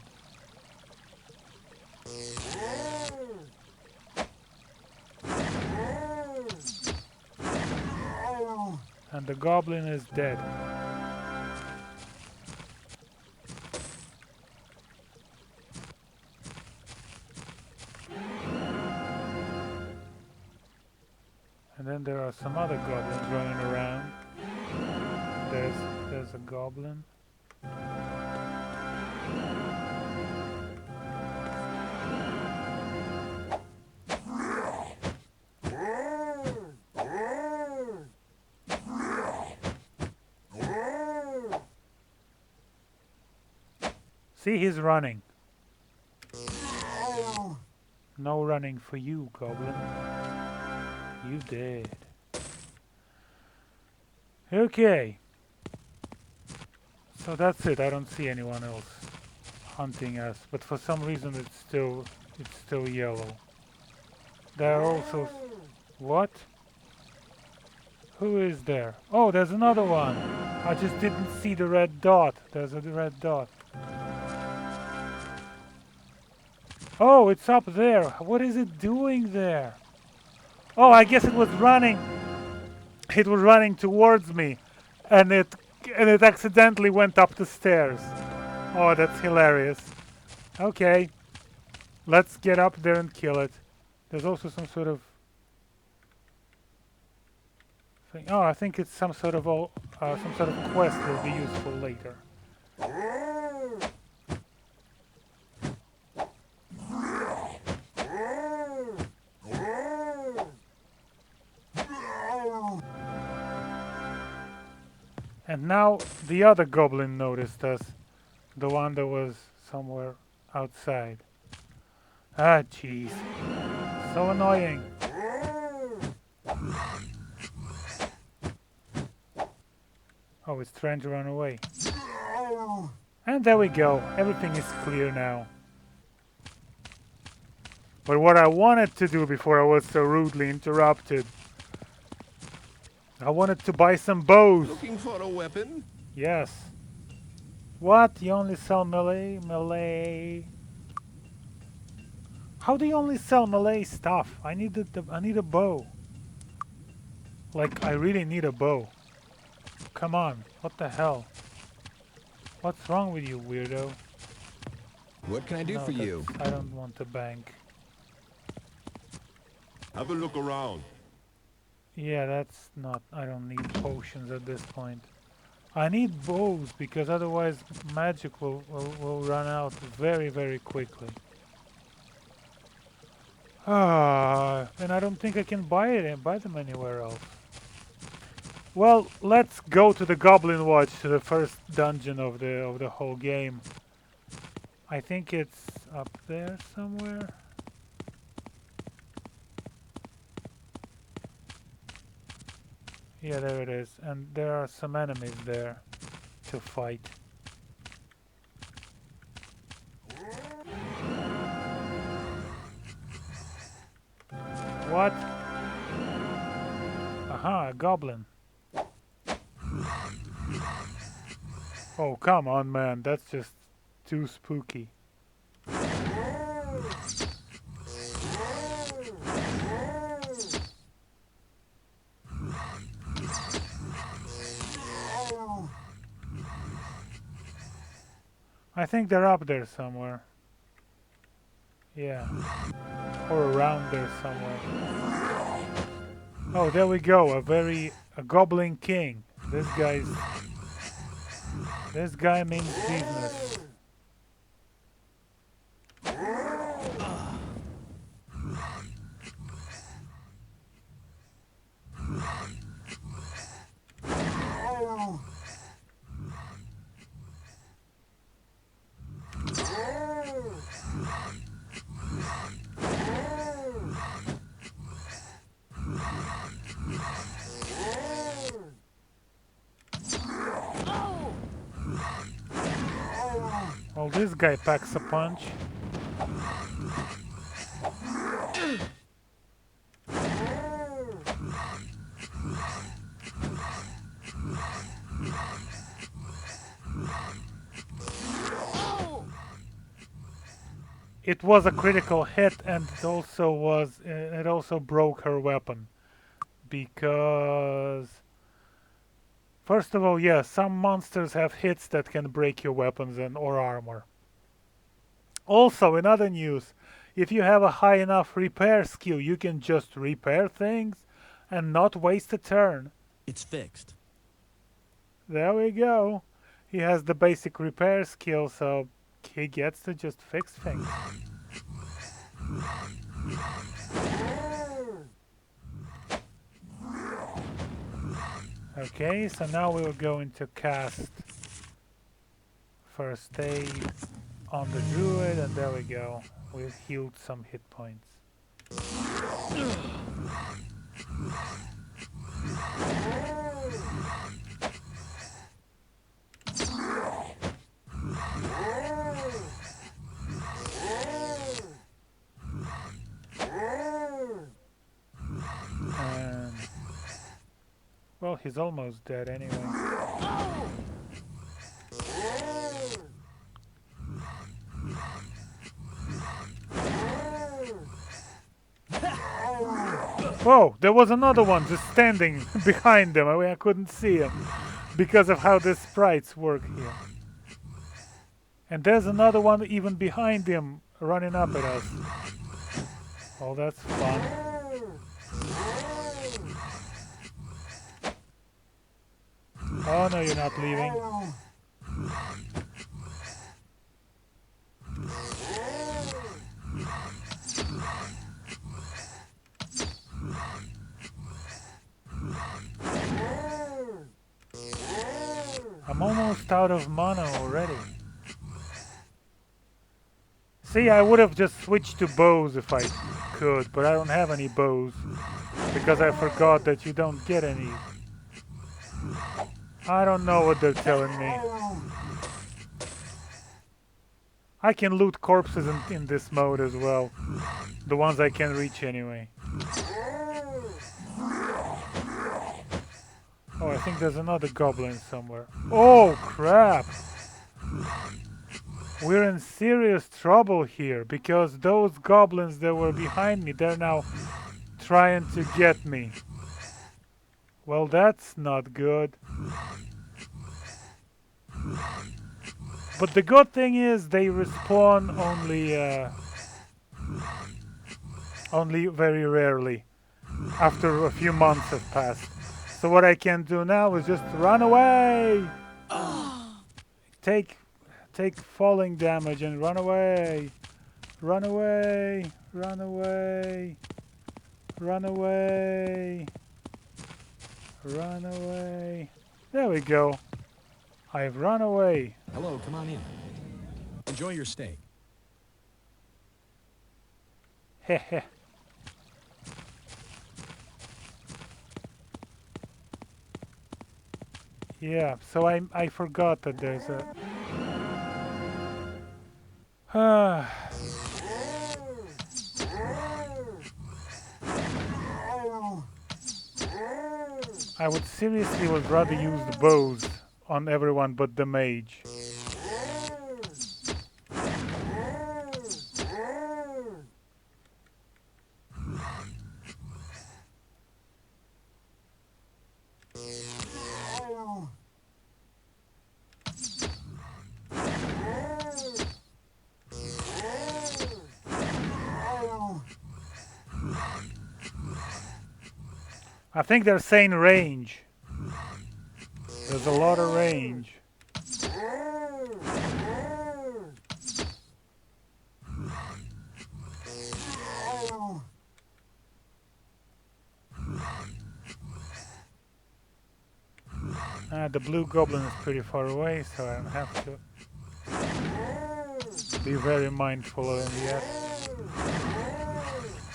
And the goblin is dead. And then there are some other goblins running around. There's a goblin. See, he's running. No running for you, goblin. You dead. Okay. So that's it. I don't see anyone else hunting us, but for some reason it's still yellow. There are also what? Who is there? Oh, there's another one. I just didn't see the red dot. There's a red dot. Oh, it's up there. What is it doing there? Oh, I guess it was running. It was running towards me, and it accidentally went up the stairs. Oh, that's hilarious. Okay, let's get up there and kill it. There's also some sort of thing. Oh, I think it's some sort of quest that will be useful later. And now the other goblin noticed us, the one that was somewhere outside. Ah, jeez, so annoying. Oh, it's trying to run away. And there we go. Everything is clear now. But what I wanted to do before I was so rudely interrupted, I wanted to buy some bows. Looking for a weapon? Yes. What? You only sell melee? Melee? How do you only sell melee stuff? I need a bow. Like, I really need a bow. Come on, what the hell? What's wrong with you, weirdo? What can I do for you? I don't want the bank. Have a look around. Yeah, that's not... I don't need potions at this point. I need bows, because otherwise magic will run out very, very quickly. And I don't think I can buy them anywhere else. Well, let's go to the Goblin Watch, to the first dungeon of the whole game. I think it's up there somewhere. Yeah, there it is. And there are some enemies there to fight. What? Aha, a goblin. Oh, come on, man. That's just too spooky. I think they're up there somewhere. Yeah. Or around there somewhere. Oh, there we go. A goblin king. This guy means business. Well, this guy packs a punch. It was a critical hit, and it also broke her weapon, because first of all, yes, some monsters have hits that can break your weapons or armor. Also, in other news, if you have a high enough repair skill, you can just repair things and not waste a turn. It's fixed. There we go. He has the basic repair skill, so he gets to just fix things. Okay, so now we're going to cast first aid. on the druid, and there we go. We've healed some hit points. And well, he's almost dead anyway. Whoa, there was another one just standing behind them. I couldn't see him because of how the sprites work here. And there's another one even behind him running up at us. Oh, that's fun. Oh no, you're not leaving. I'm almost out of mana already. See, I would have just switched to bows if I could, but I don't have any bows because I forgot that you don't get any. I don't know what they're telling me. I can loot corpses in this mode as well. The ones I can reach anyway. Oh, I think there's another goblin somewhere. Oh, crap! We're in serious trouble here because those goblins that were behind me, they're now trying to get me. Well, that's not good. But the good thing is they respawn only very rarely after a few months have passed. So what I can do now is just run away. Take falling damage and run away. Run away. Run away. Run away. Run away. There we go. I've run away. Hello, come on in. Enjoy your steak. Heh. Yeah, so I forgot that there's a I would seriously rather use the bows on everyone but the mage. I think they're saying range. There's a lot of range. The blue goblin is pretty far away, so I have to be very mindful of him yet.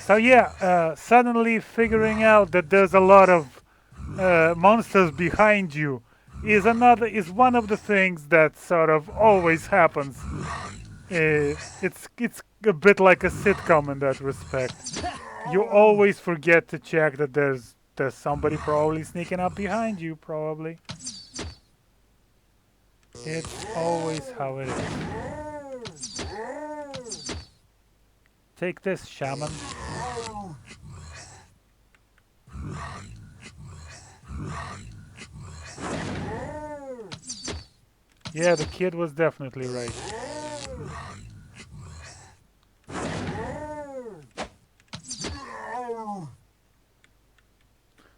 So yeah, suddenly figuring out that there's a lot of monsters behind you is one of the things that sort of always happens. It's a bit like a sitcom in that respect. You always forget to check that there's somebody probably sneaking up behind you, probably. It's always how it is. Take this, shaman. Yeah, the kid was definitely right.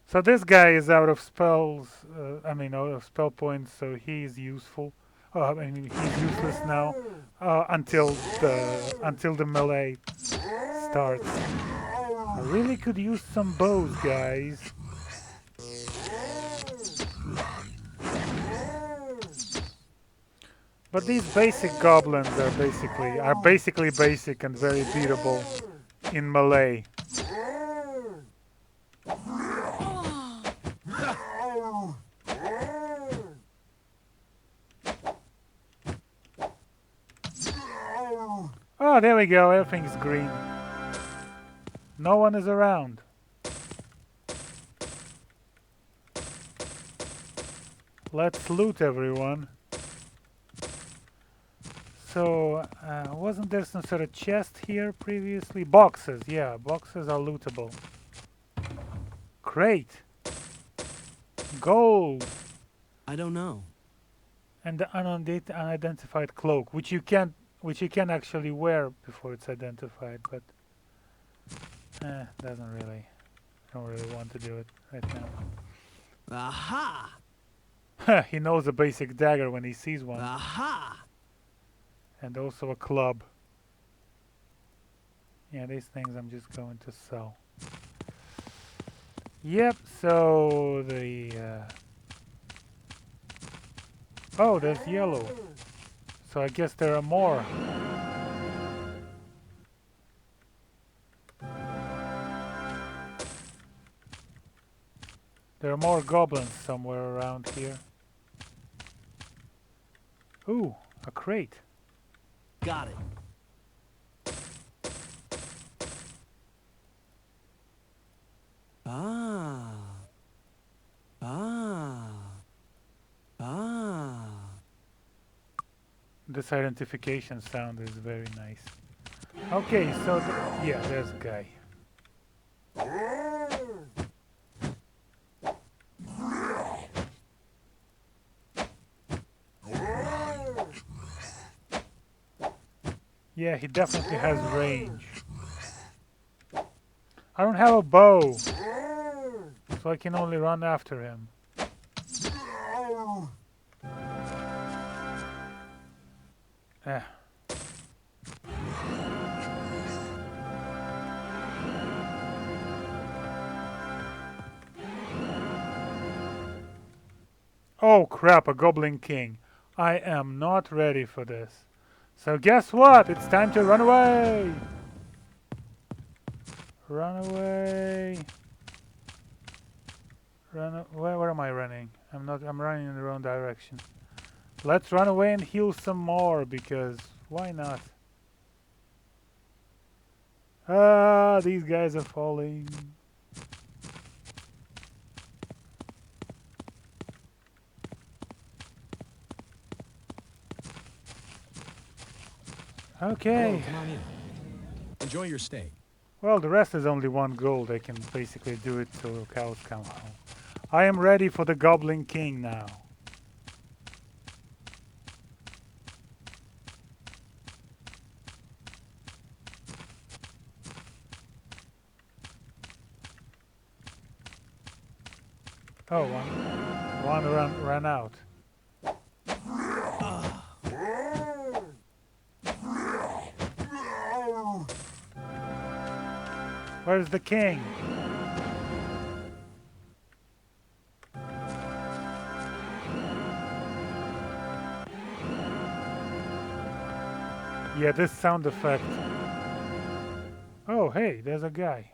So this guy is out of spells, out of spell points, so he's useful. He's useless now until the melee starts. I really could use some bows, guys. But these basic goblins are basically basic and very beatable in melee. Oh, there we go. Everything's green. No one is around. Let's loot everyone. So, wasn't there some sort of chest here previously? Boxes, yeah, boxes are lootable. Crate. Gold. I don't know. And the unidentified cloak, which you can actually wear before it's identified, but doesn't really. I don't really want to do it right now. Aha! He knows a basic dagger when he sees one. Aha! And also a club. Yeah, these things I'm just going to sell. Yep, so the... Oh, there's yellow. So I guess there are more. There are more goblins somewhere around here. Ooh, a crate. Got it. Ah. Ah. Ah. This identification sound is very nice. Okay, so yeah, there's a guy. Yeah, he definitely has range. I don't have a bow, so I can only run after him. Eh. Oh crap, a Goblin King. I am not ready for this. So guess what? It's time to run away! Run away! Where am I running? I'm running in the wrong direction. Let's run away and heal some more, because why not? Ah, these guys are falling. Okay. Hello, come on in. Enjoy your steak. Well, the rest is only 1 gold. I can basically do it till cows come home. I am ready for the Goblin King now. Oh, one ran out. Where's the king? Yeah, this sound effect. Oh, hey, there's a guy.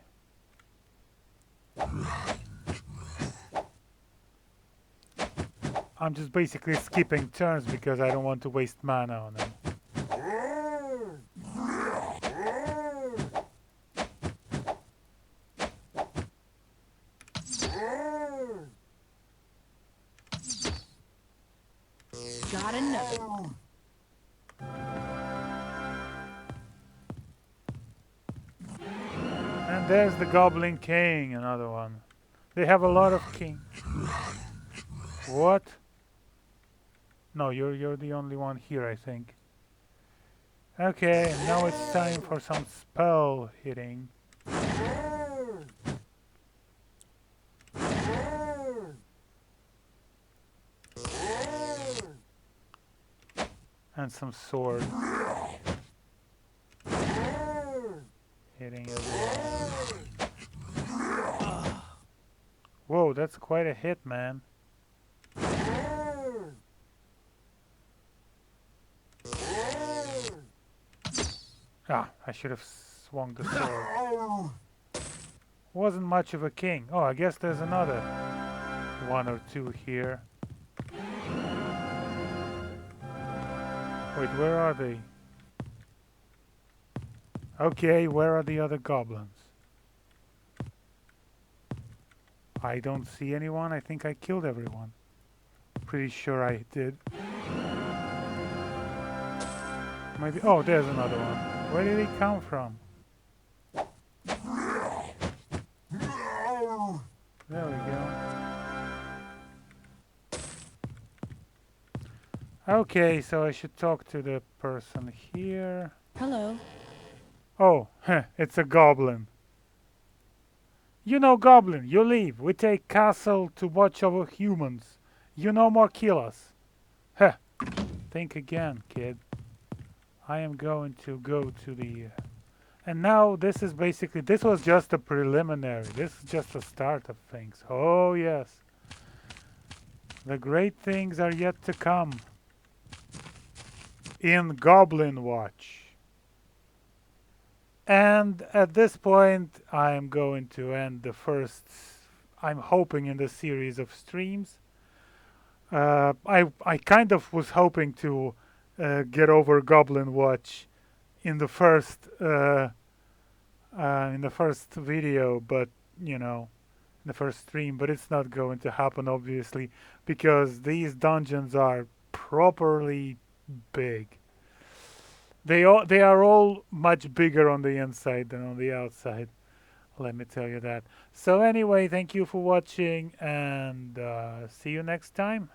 I'm just basically skipping turns because I don't want to waste mana on him. Got another. And there's the Goblin King, another one. They have a lot of kings. What? No, you're the only one here, I think. Okay, now it's time for some spell hitting. And some sword hitting as well. Whoa, that's quite a hit, man. Ah, I should have swung the sword. Wasn't much of a king. Oh, I guess there's another one or two here. Wait, where are they? Okay, where are the other goblins? I don't see anyone. I think I killed everyone. Pretty sure I did. Maybe. Oh, there's another one. Where did he come from? There we go. Okay, so I should talk to the person here. Hello. Oh, it's a goblin. You know, goblin, you leave. We take castle to watch over humans. You no more kill us. Heh. Think again, kid. I am going to go to the... and now this is basically... this was just a preliminary. This is just the start of things. Oh, yes. The great things are yet to come. In Goblin Watch. And at this point, I am going to end the first... I'm hoping in the series of streams. I kind of was hoping to get over Goblin Watch in the first video, but you know, in the first stream. But it's not going to happen, obviously, because these dungeons are properly big. They are all much bigger on the inside than on the outside. Let me tell you that. So anyway, thank you for watching, and see you next time.